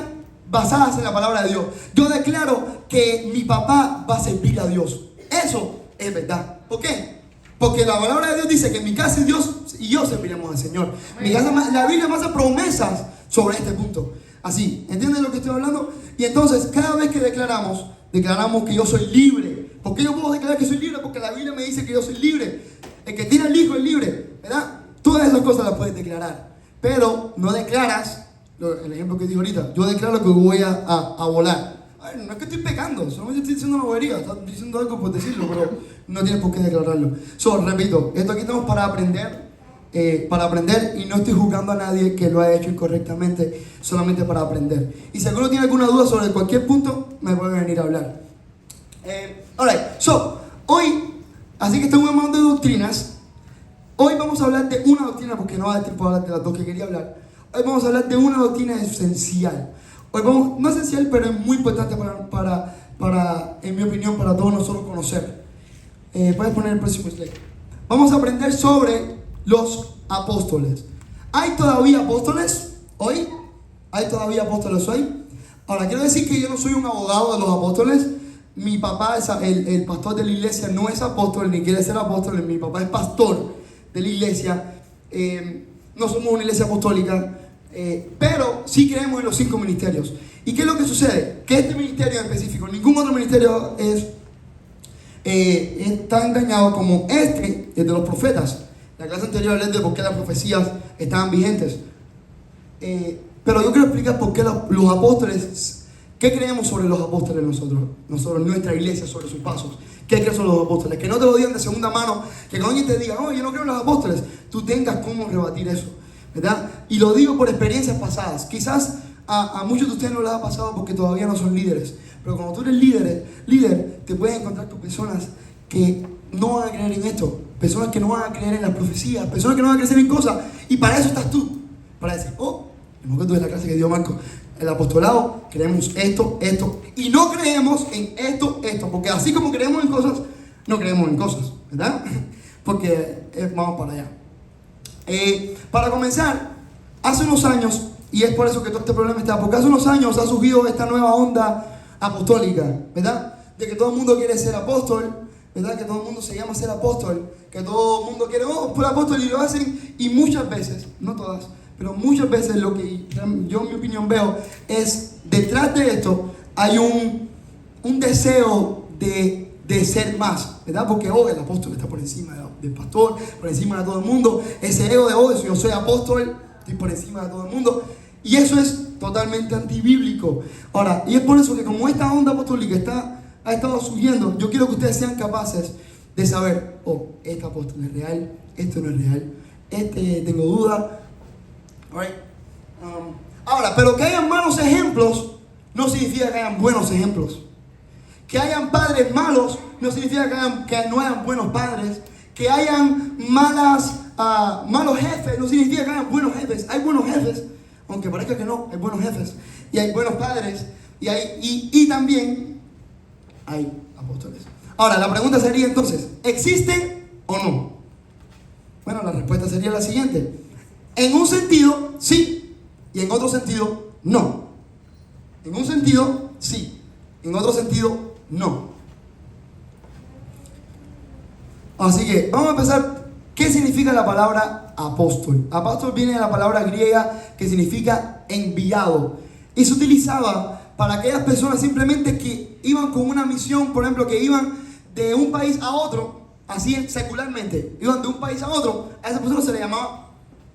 basadas en la palabra de Dios. Yo declaro que mi papá va a servir a Dios. Eso es verdad. ¿Por qué? Porque la palabra de Dios dice que en mi casa Dios y yo serviremos al Señor. La Biblia me hace promesas sobre este punto. Así, ¿entienden lo que estoy hablando? Y entonces, cada vez que declaramos que yo soy libre. ¿Por qué yo puedo declarar que soy libre? Porque la Biblia me dice que yo soy libre. El que tiene el Hijo es libre, ¿verdad? Todas esas cosas las puedes declarar. Pero no declaras, el ejemplo que digo ahorita, yo declaro que voy a volar. A ver, no es que estoy pecando, solamente estoy diciendo una bobería, estoy diciendo algo por decirlo, pero no tienes por qué declararlo. Repito, esto aquí estamos para aprender y no estoy juzgando a nadie que lo haya hecho incorrectamente, solamente para aprender. Y si alguno tiene alguna duda sobre cualquier punto, me puede venir a hablar. Alright, hoy, así que estamos hablando de doctrinas. Hoy vamos a hablar de una doctrina, porque no va a dar tiempo a hablar de las dos que quería hablar. Hoy vamos a hablar de una doctrina esencial. No esencial, pero es muy importante para, en mi opinión, para todos nosotros conocer. Puedes poner el próximo slide. Vamos a aprender sobre los apóstoles. ¿Hay todavía apóstoles hoy? ¿Hay todavía apóstoles hoy? Ahora, quiero decir que yo no soy un abogado de los apóstoles. Mi papá, el pastor de la iglesia, no es apóstol ni quiere ser apóstol. Mi papá es pastor de la iglesia. No somos una iglesia apostólica, pero sí creemos en los 5 ministerios. ¿Y qué es lo que sucede? Que este ministerio en específico, ningún otro ministerio es tan engañado como este, el de los profetas. La clase anterior hablé de por qué las profecías estaban vigentes. Pero yo quiero explicar por qué los apóstoles, qué creemos sobre los apóstoles nosotros, nuestra iglesia, sobre sus pasos. ¿Qué crees sobre los apóstoles? Que no te lo digan de segunda mano, que cuando alguien te diga, oh, yo no creo en los apóstoles, tú tengas cómo rebatir eso, ¿verdad? Y lo digo por experiencias pasadas. Quizás a muchos de ustedes no les ha pasado porque todavía no son líderes, pero cuando tú eres líder, te puedes encontrar con personas que no van a creer en esto, personas que no van a creer en las profecías, personas que no van a creer en cosas, y para eso estás tú, para decir, oh, me acuerdo de la clase que dio Marco, el apostolado, creemos esto, y no creemos en esto, porque así como creemos en cosas, no creemos en cosas, ¿verdad? Porque vamos para allá. Para comenzar, hace unos años, y es por eso que todo este problema está, porque hace unos años ha surgido esta nueva onda apostólica, ¿verdad? De que todo el mundo quiere ser apóstol, ¿verdad? Que todo el mundo se llama ser apóstol, que todo el mundo quiere, oh, por apóstol, y lo hacen, y muchas veces, no todas, pero muchas veces lo que yo en mi opinión veo es, detrás de esto hay un deseo de ser más, ¿verdad? Porque oh, el apóstol está por encima del pastor, por encima de todo el mundo, ese ego de oh, yo soy apóstol, estoy por encima de todo el mundo, y eso es totalmente antibíblico. Ahora, y es por eso que como esta onda apostólica ha estado subiendo, yo quiero que ustedes sean capaces de saber, oh, este apóstol es real, esto no es real, tengo duda. Right. Ahora, pero que hayan malos ejemplos no significa que hayan buenos ejemplos. Que hayan padres malos no significa que no hayan buenos padres. Que hayan malos jefes no significa que hayan buenos jefes. Hay buenos jefes, aunque parezca que no, hay buenos jefes. Y hay buenos padres. Y también hay apóstoles. Ahora, la pregunta sería entonces, ¿existen o no? Bueno, la respuesta sería la siguiente. En un sentido, sí, y en otro sentido, no. En un sentido, sí, en otro sentido, no. Así que vamos a empezar. ¿Qué significa la palabra apóstol? Apóstol viene de la palabra griega que significa enviado. Y se utilizaba para aquellas personas simplemente que iban con una misión, por ejemplo, que iban de un país a otro, así secularmente, iban de un país a otro, a esa persona se le llamaba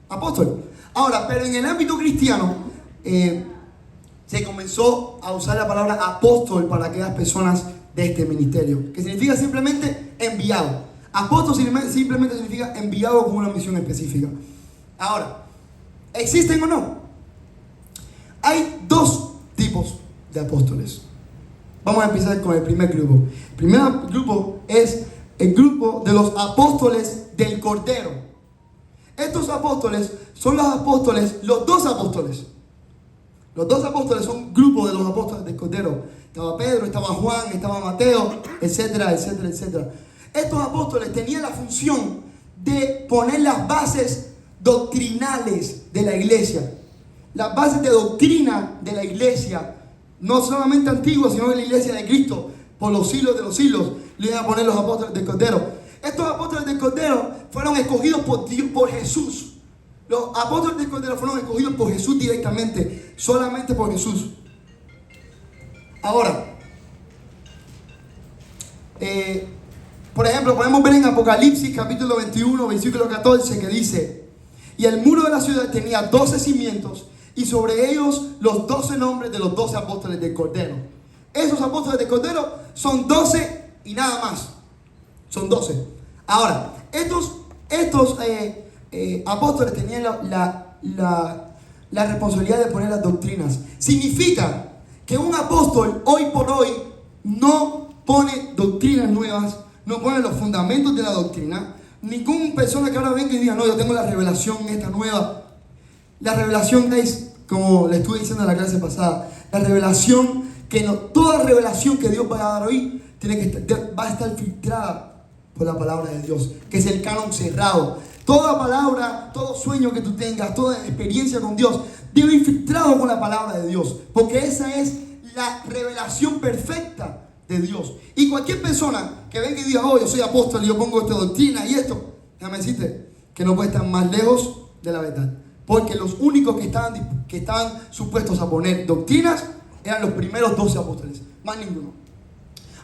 apóstol. Ahora, pero en el ámbito cristiano se comenzó a usar la palabra apóstol para aquellas personas de este ministerio, que significa simplemente enviado. Apóstol simplemente significa enviado con una misión específica. Ahora, ¿existen o no? Hay 2 tipos de apóstoles. Vamos a empezar con el primer grupo. El primer grupo es el grupo de los apóstoles del Cordero. Estos apóstoles son los apóstoles, los 2 apóstoles. Los 2 apóstoles son un grupo de los apóstoles del Cordero. Estaba Pedro, estaba Juan, estaba Mateo, etcétera, etcétera, etcétera. Estos apóstoles tenían la función de poner las bases doctrinales de la iglesia. Las bases de doctrina de la iglesia, no solamente antigua, sino de la iglesia de Cristo, por los siglos de los siglos, le iban a poner los apóstoles del Cordero. Estos apóstoles del Cordero fueron escogidos por Jesús. Los apóstoles del Cordero fueron escogidos por Jesús directamente, solamente por Jesús. Ahora, por ejemplo, podemos ver en Apocalipsis capítulo 21, versículo 14, que dice: y el muro de la ciudad tenía 12 cimientos, y sobre ellos los 12 nombres de los 12 apóstoles del Cordero. Esos apóstoles del Cordero son 12 y nada más. Son 12. Ahora, estos apóstoles tenían la responsabilidad de poner las doctrinas. Significa que un apóstol hoy por hoy no pone doctrinas nuevas, no pone los fundamentos de la doctrina. Ninguna persona que ahora venga y diga, no, yo tengo la revelación esta nueva. La revelación es, como le estuve diciendo en la clase pasada, la revelación toda revelación que Dios va a dar hoy va a estar filtrada por la palabra de Dios, que es el canon cerrado. Toda palabra, todo sueño que tú tengas, toda experiencia con Dios debe ir filtrado con la palabra de Dios, porque esa es la revelación perfecta de Dios. Y cualquier persona que venga y diga, oh, yo soy apóstol y yo pongo esta doctrina y esto, déjame decirte, que no puede estar más lejos de la verdad. Porque los únicos que estaban supuestos a poner doctrinas eran los primeros 12 apóstoles, más ninguno.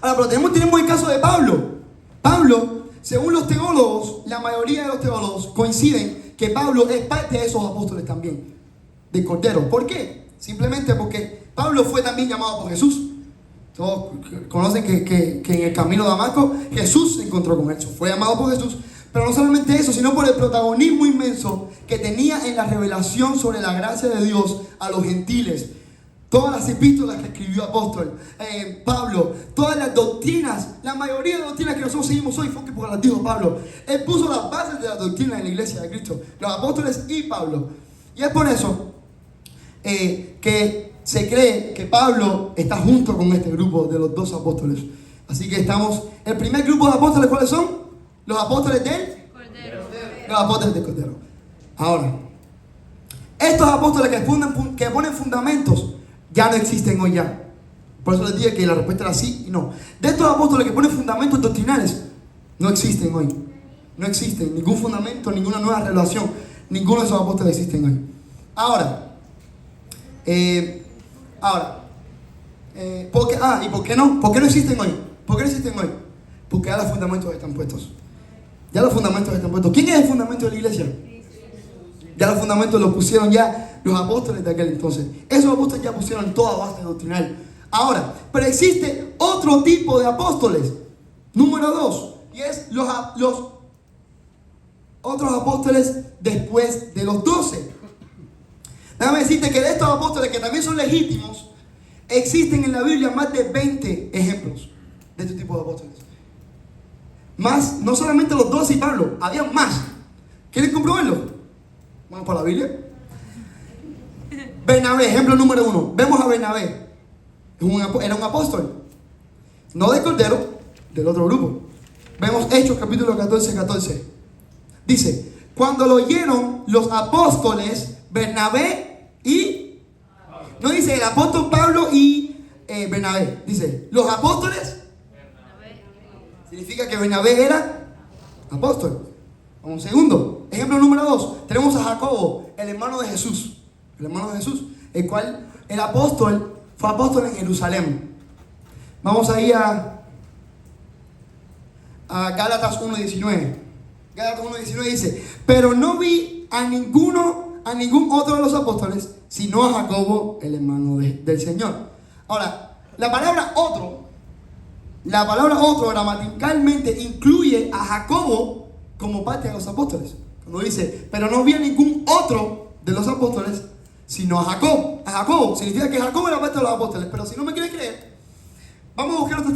Ahora, pero tenemos el caso de Pablo. Pablo, según los teólogos, la mayoría de los teólogos coinciden que Pablo es parte de esos apóstoles también, del Cordero. ¿Por qué? Simplemente porque Pablo fue también llamado por Jesús. Todos conocen que en el camino de Damasco Jesús se encontró con él. Fue llamado por Jesús. Pero no solamente eso, sino por el protagonismo inmenso que tenía en la revelación sobre la gracia de Dios a los gentiles. Todas las epístolas que escribió apóstol Pablo, todas las doctrinas, la mayoría de doctrinas que nosotros seguimos hoy fue porque las dijo Pablo. Él puso las bases de la doctrina en la iglesia de Cristo, los apóstoles y Pablo. Y es por eso que se cree que Pablo está junto con este grupo de los 12 apóstoles. Así que estamos, el primer grupo de apóstoles, ¿cuáles son? Los apóstoles del Cordero. Los apóstoles del Cordero. Ahora, estos apóstoles que ponen fundamentos ya no existen hoy ya. Por eso les dije que la respuesta era sí y no. De estos apóstoles que ponen fundamentos doctrinales, no existen hoy. No existen ningún fundamento, ninguna nueva revelación. Ninguno de esos apóstoles existen hoy. Ahora, ¿y por qué no? ¿Por qué no existen hoy? ¿Por qué no existen hoy? Porque ya los fundamentos están puestos. Ya los fundamentos están puestos. ¿Quién es el fundamento de la iglesia? Ya los fundamentos los pusieron ya los apóstoles de aquel entonces. Esos apóstoles ya pusieron toda base doctrinal. Ahora, pero existe otro tipo de apóstoles. Número 2. Y es los otros apóstoles después de los 12. Déjame decirte que de estos apóstoles, que también son legítimos, existen en la Biblia más de 20 ejemplos de este tipo de apóstoles. Más, no solamente los 12 y Pablo, había más. ¿Quieren comprobarlo? Vamos para la Biblia. Bernabé, ejemplo número 1. Vemos a Bernabé. Era un apóstol. No del Cordero, del otro grupo. Vemos Hechos capítulo 14. Dice, cuando lo oyeron los apóstoles, Bernabé y... No dice el apóstol Pablo y Bernabé. Dice, los apóstoles... Significa que Bernabé era apóstol. Un segundo. Ejemplo número 2. Tenemos a Jacobo, el hermano de Jesús. El hermano de Jesús. El cual, el apóstol, fue apóstol en Jerusalén. Vamos a ir a Gálatas 1:19. Gálatas 1:19 dice, pero no vi a ningún otro de los apóstoles, sino a Jacobo, el hermano del Señor. Ahora, la palabra otro gramaticalmente incluye a Jacobo como parte de los apóstoles. Cuando dice, pero no vi a ningún otro de los apóstoles, sino a Jacobo. A Jacobo significa que Jacobo era parte de los apóstoles. Pero si no me quieren creer, vamos a buscar otras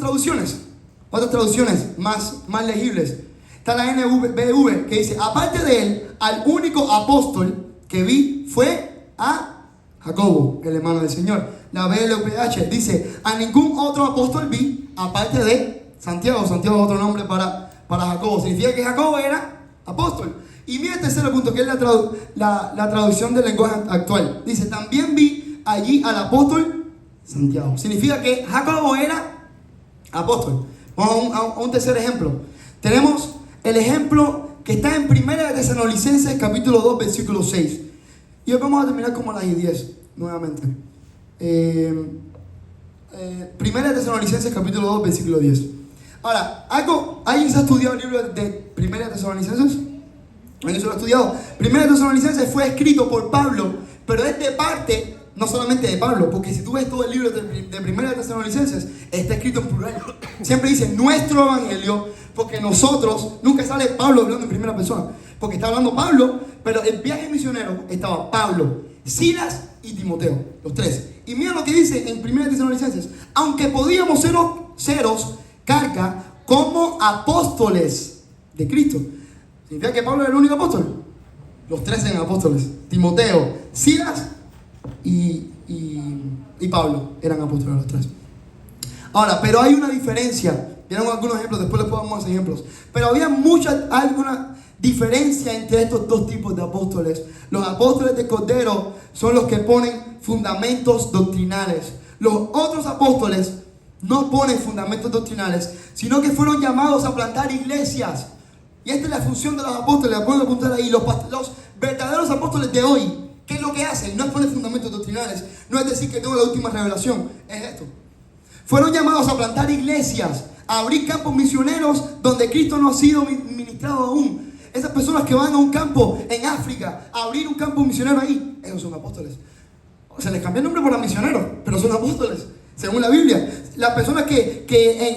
traducciones más legibles. Está la NBV que dice, aparte de él, al único apóstol que vi fue a Jacobo, el hermano del Señor. La BLPH dice, a ningún otro apóstol vi, aparte de Santiago. Santiago es otro nombre para Jacobo. Significa que Jacobo era apóstol. Y mira el tercer punto, que es la traducción del lenguaje actual. Dice, también vi allí al apóstol Santiago. Significa que Jacobo era apóstol. Vamos a un tercer ejemplo. Tenemos el ejemplo que está en 1 Tesalonicenses capítulo 2 versículo 6. Y hoy vamos a terminar como a las 10 nuevamente. 1 Tesalonicenses capítulo 2 versículo 10. Ahora, ¿alguien se ha estudiado el libro de 1 Tesalonicenses? ¿Alguien se lo ha estudiado? 1 Tesalonicenses fue escrito por Pablo, pero es de parte, no solamente de Pablo, porque si tú ves todo el libro de 1 Tesalonicenses, está escrito en plural. Siempre dice nuestro evangelio, porque nosotros, nunca sale Pablo hablando en primera persona, porque está hablando Pablo, pero el viaje misionero estaba Pablo, Silas y Timoteo, los tres. Y mira lo que dice en 1 Tesalonicenses, aunque podíamos seros carga como apóstoles de Cristo. ¿Significa que Pablo era el único apóstol? Los tres eran apóstoles. Timoteo, Silas y Pablo eran apóstoles los tres. Ahora, pero hay una diferencia. Vieron algunos ejemplos, después les podemos hacer ejemplos. Pero había alguna diferencia entre estos dos tipos de apóstoles. Los apóstoles de Cordero son los que ponen fundamentos doctrinales. Los otros apóstoles no ponen fundamentos doctrinales, sino que fueron llamados a plantar iglesias. Y esta es la función de los apóstoles, la pueden apuntar ahí. Los verdaderos apóstoles de hoy, ¿qué es lo que hacen? No es poner fundamentos doctrinales, no es decir que tengo la última revelación, es esto. Fueron llamados a plantar iglesias, a abrir campos misioneros donde Cristo no ha sido ministrado aún. Esas personas que van a un campo en África, a abrir un campo misionero ahí, esos son apóstoles. Se les cambió el nombre por misioneros, pero son apóstoles, según la Biblia. Las personas que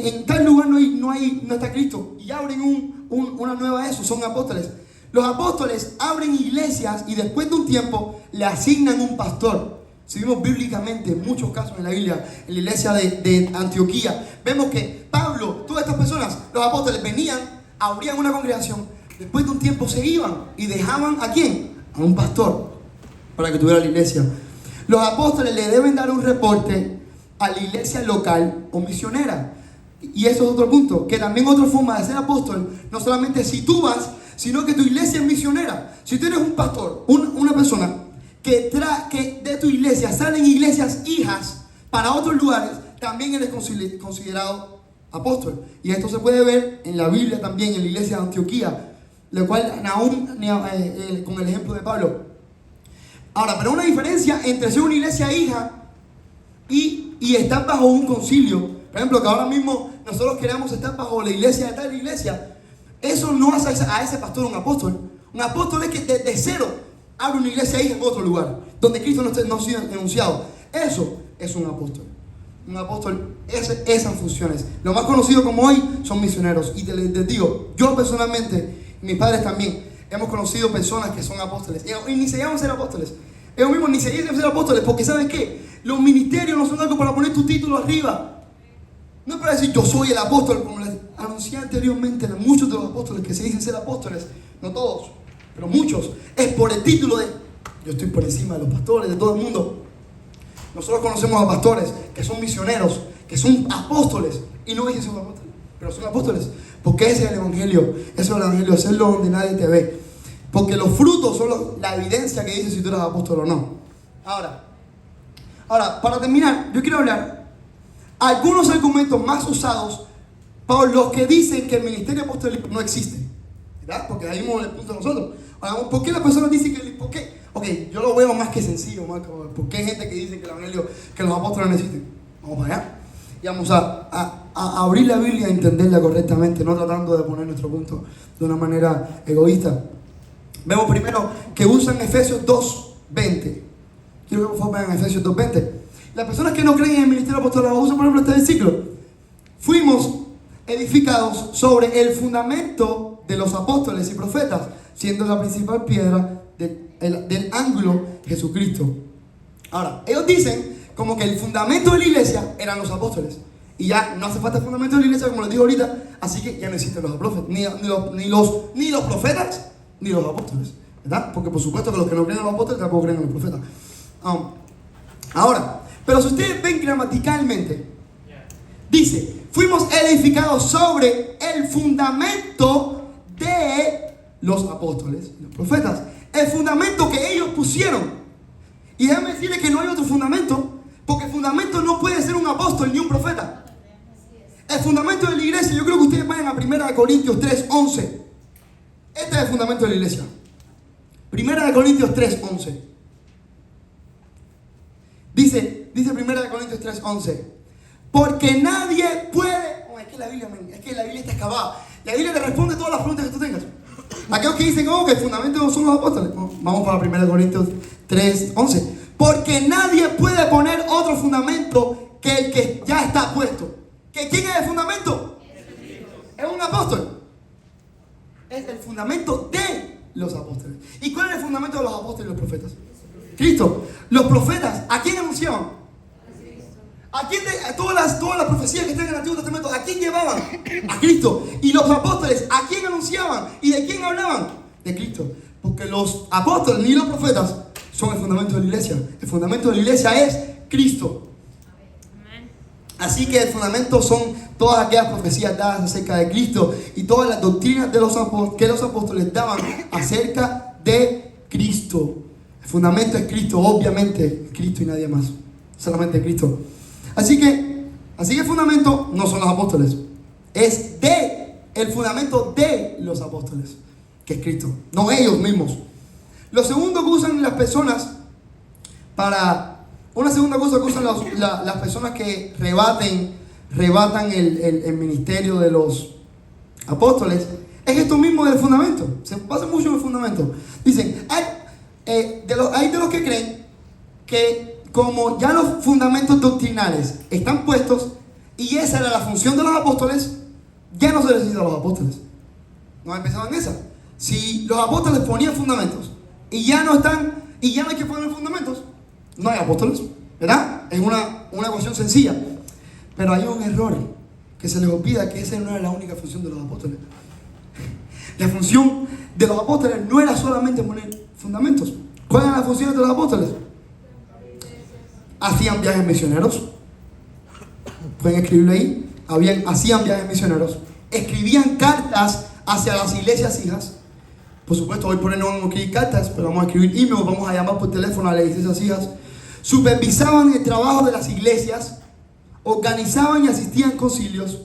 en tal lugar no está Cristo y abren una nueva eso, son apóstoles. Los apóstoles abren iglesias y después de un tiempo le asignan un pastor. Si vimos bíblicamente muchos casos en la Biblia, en la iglesia de Antioquía, vemos que Pablo, todas estas personas, los apóstoles venían, abrían una congregación, después de un tiempo se iban y dejaban ¿a quién? A un pastor para que tuviera la iglesia. Los apóstoles le deben dar un reporte a la iglesia local o misionera. Y eso es otro punto, que también otra forma de ser apóstol, no solamente si tú vas, sino que tu iglesia es misionera. Si tienes un pastor, una persona que de tu iglesia salen iglesias hijas para otros lugares, también eres considerado apóstol. Y esto se puede ver en la Biblia también, en la iglesia de Antioquía, lo cual aún con el ejemplo de Pablo. Ahora, pero una diferencia entre ser una iglesia hija y estar bajo un concilio. Por ejemplo, que ahora mismo nosotros queremos estar bajo la iglesia de tal iglesia. Eso no hace a ese pastor un apóstol. Un apóstol es que desde cero abre una iglesia hija en otro lugar, donde Cristo no ha sido enunciado. Eso es un apóstol. Un apóstol, esas funciones. Lo más conocido como hoy son misioneros. Y les digo, yo personalmente, y mis padres también, hemos conocido personas que son apóstoles. Y ni se llaman ser apóstoles. Ellos mismos ni se llaman ser apóstoles, porque ¿saben qué? Los ministerios no son algo para poner tu título arriba. No es para decir yo soy el apóstol, como les anuncié anteriormente, muchos de los apóstoles que se dicen ser apóstoles, no todos, pero muchos, es por el título de yo estoy por encima de los pastores, de todo el mundo. Nosotros conocemos a pastores que son misioneros, que son apóstoles, y no dicen son apóstoles, pero son apóstoles, porque ese es el evangelio, hacerlo donde nadie te ve. Porque los frutos son la evidencia que dice si tú eres apóstol o no. Ahora, para terminar, yo quiero hablar algunos argumentos más usados por los que dicen que el ministerio apostólico no existe, ¿verdad? Porque ahí vamos el punto de nosotros. Ahora, ¿por qué las personas dicen que por qué? Ok, yo lo veo más que sencillo, más como, ¿por qué hay gente que dice que el evangelio, que los apóstoles no existen? Vamos para allá y vamos a abrir la Biblia y entenderla correctamente, no tratando de poner nuestro punto de una manera egoísta. Vemos primero que usan Efesios 2:20. Quiero que por favor vean Efesios 2:20. Las personas que no creen en el ministerio apostolado usan, por ejemplo, este versículo. Fuimos edificados sobre el fundamento de los apóstoles y profetas, siendo la principal piedra del ángulo Jesucristo. Ahora, ellos dicen como que el fundamento de la iglesia eran los apóstoles. Y ya no hace falta el fundamento de la iglesia, como les digo ahorita, así que ya no existen los apóstoles, ni los profetas, ni los apóstoles, ¿verdad? Porque por supuesto que los que no creen en los apóstoles tampoco creen en los profetas. Ahora, pero si ustedes ven gramaticalmente, dice, fuimos edificados sobre el fundamento de los apóstoles y los profetas. El fundamento que ellos pusieron. Y déjame decirles que no hay otro fundamento, porque el fundamento no puede ser un apóstol ni un profeta. El fundamento de la iglesia, yo creo que ustedes vayan a 1 Corintios 3:11. Este es el fundamento de la iglesia. 1 Corintios 3:11. Dice 1 Corintios 3:11. Porque nadie puede... Oh, es que la Biblia está excavada. La Biblia te responde todas las preguntas que tú tengas. Aquellos que dicen que el fundamento son los apóstoles. Vamos para 1 Corintios 3:11. Porque nadie puede poner otro fundamento que el que ya está puesto. ¿Que quién es el fundamento? Es un apóstol. Es el fundamento de los apóstoles. ¿Y cuál es el fundamento de los apóstoles y los profetas? Cristo. Los profetas, ¿a quién anunciaban? ¿A quién todas las profecías que están en el Antiguo Testamento, ¿a quién llevaban? A Cristo. Y los apóstoles, ¿a quién anunciaban? ¿Y de quién hablaban? De Cristo. Porque los apóstoles ni los profetas son el fundamento de la iglesia. El fundamento de la iglesia es Cristo. Así que el fundamento son todas aquellas profecías dadas acerca de Cristo y todas las doctrinas de que los apóstoles daban acerca de Cristo. El fundamento es Cristo, obviamente, Cristo y nadie más. Solamente Cristo. Así que el fundamento no son los apóstoles, es de el fundamento de los apóstoles, que es Cristo, no ellos mismos. Lo segundo que usan las personas una segunda cosa que usan las personas que rebatan el ministerio de los apóstoles, es esto mismo del fundamento. Se basa mucho en el fundamento. Dicen, hay de los que creen que como ya los fundamentos doctrinales están puestos y esa era la función de los apóstoles, ya no se necesitan los apóstoles. No han empezado en esa. Si los apóstoles ponían fundamentos y ya no hay que poner fundamentos, no hay apóstoles, ¿verdad? Es una ecuación sencilla. Pero hay un error, que se les olvida que esa no era la única función de los apóstoles. La función de los apóstoles no era solamente poner fundamentos. ¿Cuáles eran las funciones de los apóstoles? Hacían viajes misioneros. Pueden escribirlo ahí. Hacían viajes misioneros. Escribían cartas hacia las iglesias hijas. Por supuesto, hoy por hoy no vamos a escribir cartas, pero vamos a escribir emails, vamos a llamar por teléfono a las iglesias hijas. Supervisaban el trabajo de las iglesias, organizaban y asistían a concilios.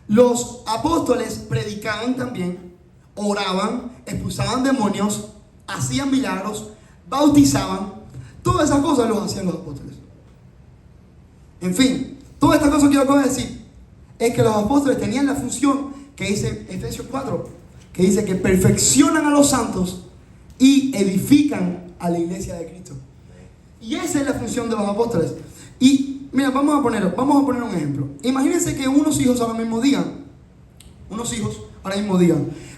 Los apóstoles predicaban también, oraban, expulsaban demonios, hacían milagros, bautizaban. Todas esas cosas los hacían los apóstoles. En fin, todas estas cosas que yo acabo de decir es que los apóstoles tenían la función que dice Efesios 4, que dice que perfeccionan a los santos y edifican a la iglesia de Cristo. Y esa es la función de los apóstoles. Y mira, vamos a poner un ejemplo. Imagínense que unos hijos ahora mismo digan,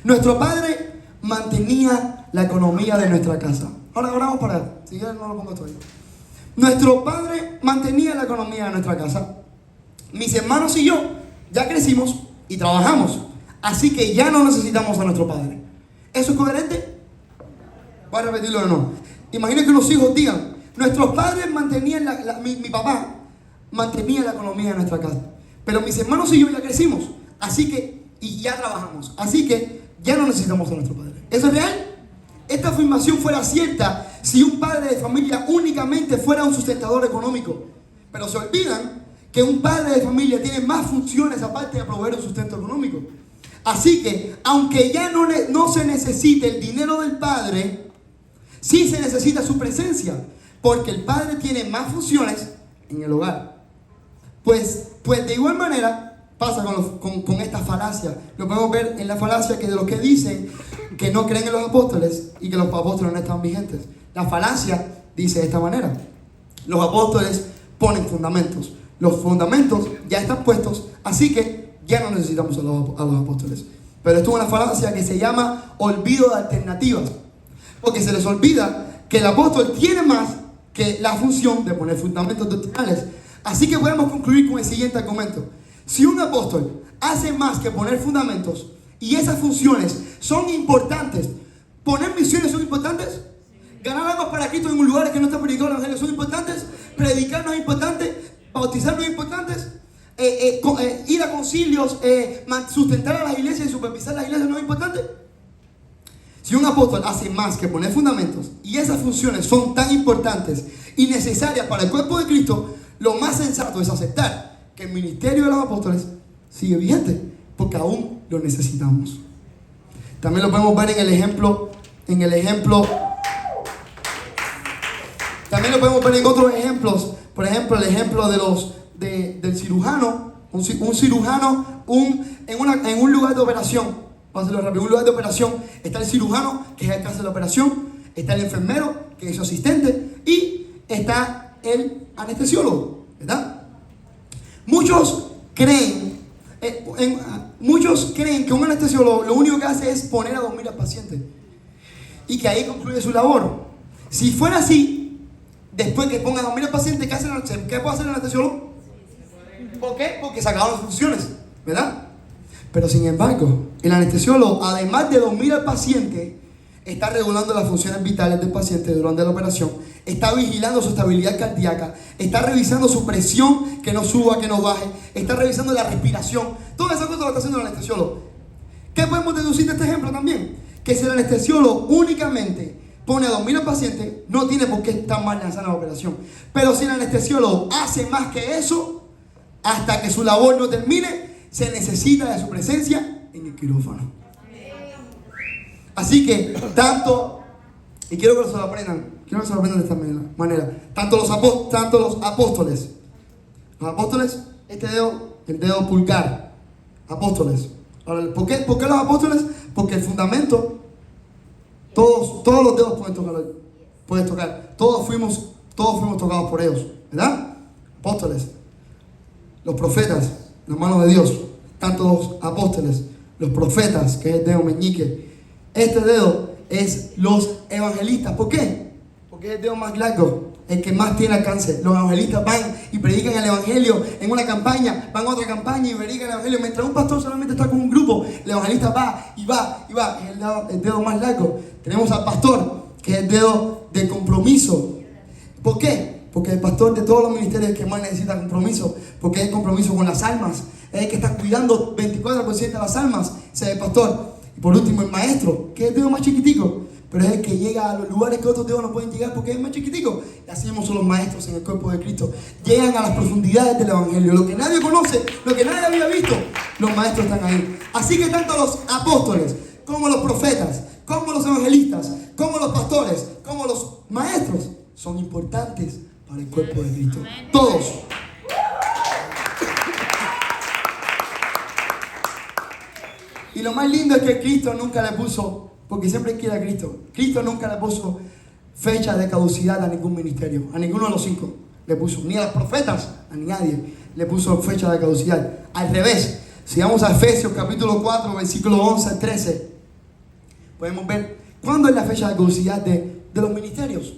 nuestro padre mantenía la economía de nuestra casa. Ahora vamos para allá, si quieres no lo pongo todavía. Nuestro padre mantenía la economía de nuestra casa. Mis hermanos y yo ya crecimos y trabajamos, así que ya no necesitamos a nuestro padre. ¿Eso es coherente? Voy a repetirlo de nuevo. Imaginen que los hijos digan, nuestros padres mantenían mi papá mantenía la economía de nuestra casa, pero mis hermanos y yo ya crecimos, y ya trabajamos, así que ya no necesitamos a nuestro padre. ¿Eso es real? Esta afirmación fuera cierta si un padre de familia únicamente fuera un sustentador económico, pero se olvidan que un padre de familia tiene más funciones aparte de proveer un sustento económico. Así que, aunque ya no se necesite el dinero del padre, sí se necesita su presencia, porque el padre tiene más funciones en el hogar. Pues de igual manera pasa con esta falacia. Lo podemos ver en la falacia que de los que dicen que no creen en los apóstoles y que los apóstoles no están vigentes. La falacia dice de esta manera: los apóstoles ponen fundamentos. Los fundamentos ya están puestos, así que ya no necesitamos a los apóstoles. Pero esto es una falacia que se llama olvido de alternativas, porque se les olvida que el apóstol tiene más que la función de poner fundamentos doctrinales. Así que podemos concluir con el siguiente argumento: si un apóstol hace más que poner fundamentos y esas funciones son importantes, ¿poner misiones son importantes? ¿Ganar almas para Cristo en un lugar que no está predicando el evangelio son importantes? ¿Predicar no es importante? ¿Bautizar no es importante? ¿Ir a concilios, sustentar a las iglesias y supervisar las iglesias no es importante? Si un apóstol hace más que poner fundamentos y esas funciones son tan importantes y necesarias para el cuerpo de Cristo, lo más sensato es aceptar que el ministerio de los apóstoles sigue vigente, porque aún lo necesitamos. También lo podemos ver en el ejemplo. También lo podemos ver en otros ejemplos. Por ejemplo, el ejemplo del cirujano. Un cirujano en un lugar de operación. Vamos a hacerlo rápido. En un lugar de operación está el cirujano, que es el que hace la operación. Está el enfermero, que es su asistente. Y está el anestesiólogo, ¿verdad? Muchos creen que un anestesiólogo lo único que hace es poner a dormir al paciente y que ahí concluye su labor. Si fuera así, después que ponga a dormir al paciente, ¿qué puede hacer el anestesiólogo? ¿Por qué? Porque se acabaron las funciones, ¿verdad? Pero sin embargo, el anestesiólogo, además de dormir al paciente, está regulando las funciones vitales del paciente durante la operación, está vigilando su estabilidad cardíaca, está revisando su presión, que no suba, que no baje, está revisando la respiración. Todas esas cosas lo está haciendo el anestesiólogo. ¿Qué podemos deducir de este ejemplo también? Que si el anestesiólogo únicamente pone a dormir al paciente, no tiene por qué estar mal lanzando la operación. Pero si el anestesiólogo hace más que eso, hasta que su labor no termine, se necesita de su presencia en quirófano. Así que tanto, y quiero que se lo aprendan, de esta manera, tanto los apóstoles, este dedo, el dedo pulgar, apóstoles. Ahora, ¿por qué los apóstoles? Porque el fundamento, todos los dedos pueden tocar, todos fuimos tocados por ellos, ¿verdad? Apóstoles, los profetas, las manos de Dios, tanto los apóstoles, los profetas, que es el dedo meñique. Este dedo es los evangelistas. ¿Por qué? Porque es el dedo más largo, el que más tiene alcance. Los evangelistas van y predican el evangelio en una campaña, van a otra campaña y predican el evangelio. Mientras un pastor solamente está con un grupo, el evangelista va y va y va. Es el dedo más largo. Tenemos al pastor, que es el dedo de compromiso. ¿Por qué? Porque el pastor de todos los ministerios que más necesita compromiso, porque es el compromiso con las almas, es el que está cuidando 24% de las almas, ese es el pastor. Y por último el maestro, que es el dedo más chiquitico, pero es el que llega a los lugares que otros dedos no pueden llegar porque es más chiquitico. Y así mismo son los maestros en el cuerpo de Cristo. Llegan a las profundidades del evangelio, lo que nadie conoce, lo que nadie había visto, los maestros están ahí. Así que tanto los apóstoles, como los profetas, como los evangelistas, como los pastores, como los maestros, son importantes para el cuerpo de Cristo. Todos. Y lo más lindo es que Cristo nunca le puso, porque siempre quiere a Cristo, Cristo nunca le puso fecha de caducidad a ningún ministerio, a ninguno de los 5 le puso, ni a los profetas, a nadie le puso fecha de caducidad. Al revés, si vamos a Efesios capítulo 4, versículo 11 al 13, podemos ver cuándo es la fecha de caducidad de los ministerios.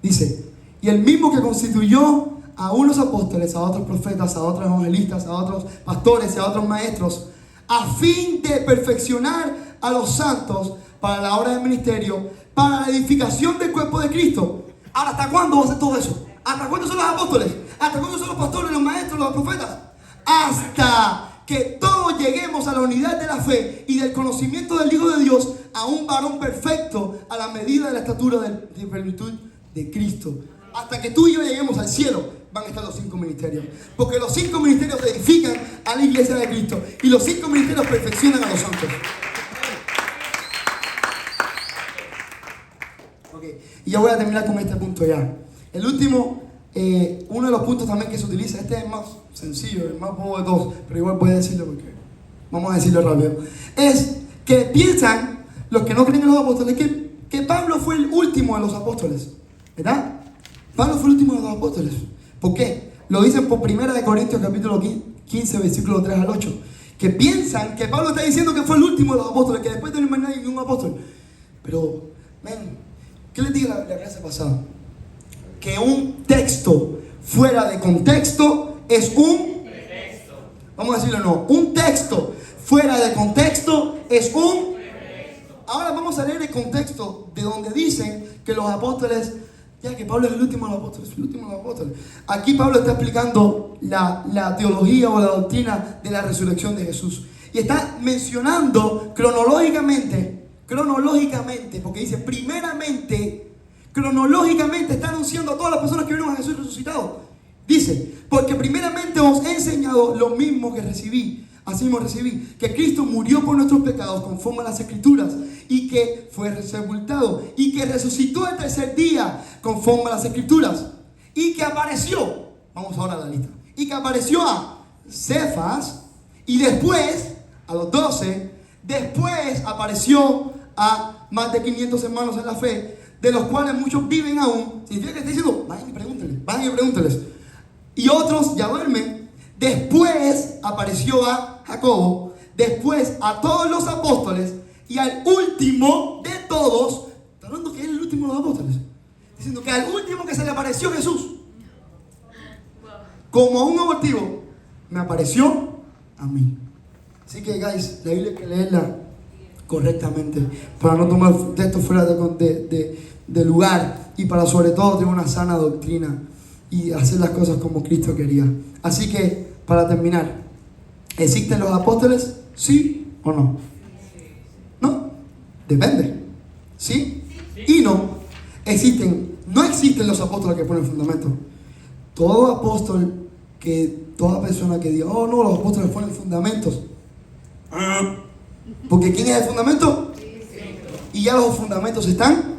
Dice, y el mismo que constituyó a unos apóstoles, a otros profetas, a otros evangelistas, a otros pastores y a otros maestros, a fin de perfeccionar a los santos para la obra del ministerio, para la edificación del cuerpo de Cristo. Ahora, ¿hasta cuándo va a ser todo eso? ¿Hasta cuándo son los apóstoles? ¿Hasta cuándo son los pastores, los maestros, los profetas? Hasta que todos lleguemos a la unidad de la fe y del conocimiento del Hijo de Dios, a un varón perfecto, a la medida de la estatura de plenitud de Cristo. Hasta que tú y yo lleguemos al cielo, van a estar los 5 ministerios. Porque los 5 ministerios edifican a la iglesia de Cristo. Y los 5 ministerios perfeccionan a los santos. Okay. Y yo voy a terminar con este punto ya. El último, uno de los puntos también que se utiliza, este es el más sencillo, el más bobo de todos, pero igual voy a decirlo porque vamos a decirlo rápido. Es que piensan, los que no creen en los apóstoles, que Pablo fue el último de los apóstoles. ¿Verdad? Pablo fue el último de los apóstoles. ¿Por qué? Lo dicen por 1 Corintios capítulo 15, versículo 3 al 8. Que piensan que Pablo está diciendo que fue el último de los apóstoles, que después de él no hay nadie ningún apóstol. Pero, ¿qué les digo la clase pasada? Que un texto fuera de contexto es un pretexto. Vamos a decirlo, no. Un texto fuera de contexto es un pretexto. Ahora vamos a leer el contexto de donde dicen que los apóstoles, ya que Pablo es el último de los apóstoles, el último de los apóstoles. Aquí Pablo está explicando la teología o la doctrina de la resurrección de Jesús. Y está mencionando cronológicamente, porque dice primeramente, cronológicamente está anunciando a todas las personas que vieron a Jesús resucitado. Dice, porque primeramente os he enseñado lo mismo que recibí. Así mismo recibí, que Cristo murió por nuestros pecados conforme a las Escrituras, y que fue sepultado, y que resucitó el tercer día conforme a las Escrituras, y que apareció, vamos ahora a la lista, y que apareció a Cefas, y después a los 12, después apareció a más de 500 hermanos en la fe, de los cuales muchos viven aún. Significa que está diciendo, vayan y pregúntenles. Y otros ya duermen. Después apareció a Jacobo, después a todos los apóstoles, y al último de todos, está hablando que es el último de los apóstoles, diciendo que al último que se le apareció Jesús, como a un abortivo, me apareció a mí. Así que, guys, la Biblia hay que leerla correctamente, para no tomar textos fuera de lugar, y para sobre todo tener una sana doctrina y hacer las cosas como Cristo quería. Así que, para terminar, ¿existen los apóstoles? ¿Sí o no? ¿No? Depende. ¿Sí? Y no. No existen los apóstoles que ponen fundamento. Todo apóstol, toda persona que diga, oh no, los apóstoles ponen fundamentos, Porque ¿quién es el fundamento? Y ya los fundamentos están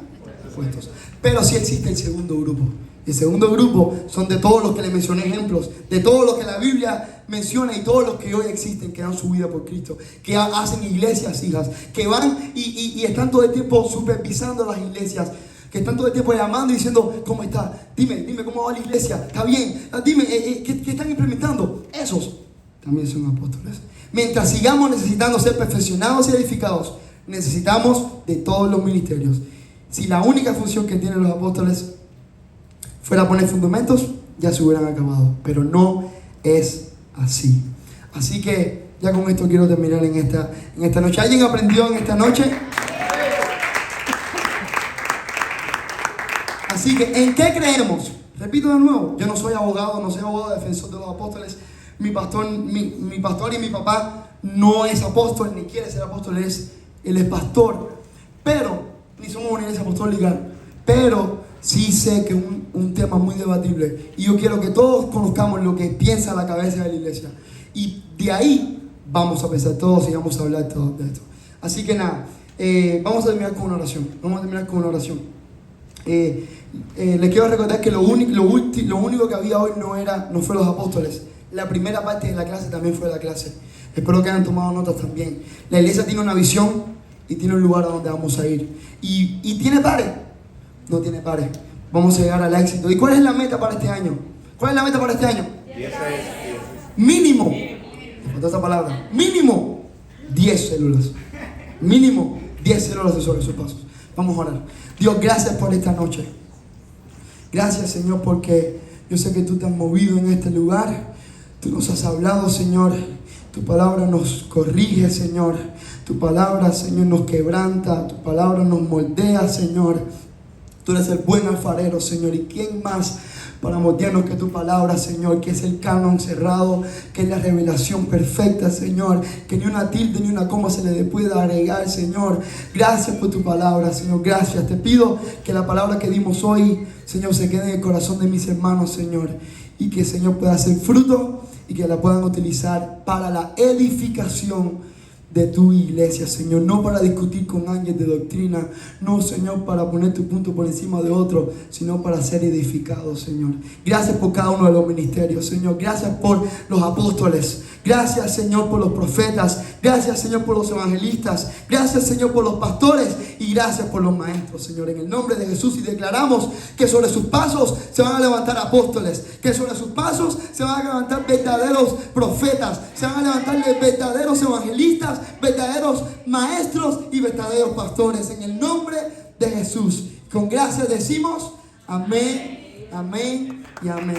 puestos. Pero sí existe el segundo grupo. El segundo grupo son de todos los que les mencioné ejemplos, de todos los que la Biblia menciona y todos los que hoy existen, que dan su vida por Cristo, que hacen iglesias hijas, que van y están todo el tiempo supervisando las iglesias, que están todo el tiempo llamando y diciendo, ¿cómo está? Dime cómo va la iglesia, ¿está bien? Dime, ¿qué están implementando? Esos también son apóstoles. Mientras sigamos necesitando ser perfeccionados y edificados, necesitamos de todos los ministerios. Si la única función que tienen los apóstoles fuera poner fundamentos, ya se hubieran acabado. Pero no es así. Así que ya con esto quiero terminar en esta noche. ¿Alguien aprendió en esta noche? Así que, ¿en qué creemos? Repito de nuevo, yo no soy abogado defensor de los apóstoles. Mi pastor y mi papá no es apóstol, ni quiere ser apóstol, él es pastor. Pero, ni somos una iglesia apostólica, pero sí sé que es un tema muy debatible. Y yo quiero que todos conozcamos lo que piensa la cabeza de la iglesia. Y de ahí vamos a pensar todos y vamos a hablar todos de esto. Así que nada, vamos a terminar con una oración. Les quiero recordar que lo único que había hoy no fue los apóstoles. La primera parte de la clase también fue la clase. Espero que hayan tomado notas también. La iglesia tiene una visión y tiene un lugar a donde vamos a ir. Y tiene pares. No tiene pares. Vamos a llegar al éxito. ¿Y cuál es la meta para este año? ¿Cuál es la meta para este año? 10. Mínimo. Me faltó esa palabra. Mínimo 10 células. Mínimo 10 células de sobre sus pasos. Vamos a orar. Dios, gracias por esta noche. Gracias, Señor, porque yo sé que tú te has movido en este lugar. Tú nos has hablado, Señor. Tu palabra nos corrige, Señor. Tu palabra, Señor, nos quebranta. Tu palabra nos moldea, Señor. Tú eres el buen alfarero, Señor. ¿Y quién más para moldearnos que tu palabra, Señor? Que es el canon cerrado, que es la revelación perfecta, Señor. Que ni una tilde ni una coma se le pueda agregar, Señor. Gracias por tu palabra, Señor. Gracias. Te pido que la palabra que dimos hoy, Señor, se quede en el corazón de mis hermanos, Señor. Y que, Señor, pueda hacer fruto y que la puedan utilizar para la edificación de tu iglesia, Señor. No para discutir con ángeles de doctrina. No, Señor, para poner tu punto por encima de otro, sino para ser edificados, Señor. Gracias por cada uno de los ministerios, Señor. Gracias por los apóstoles. Gracias, Señor, por los profetas. Gracias, Señor, por los evangelistas. Gracias, Señor, por los pastores. Y gracias por los maestros, Señor. En el nombre de Jesús, y declaramos que sobre sus pasos se van a levantar apóstoles. Que sobre sus pasos se van a levantar verdaderos profetas. Se van a levantar verdaderos evangelistas, verdaderos maestros y verdaderos pastores. En el nombre de Jesús. Con gracias decimos amén, amén y amén.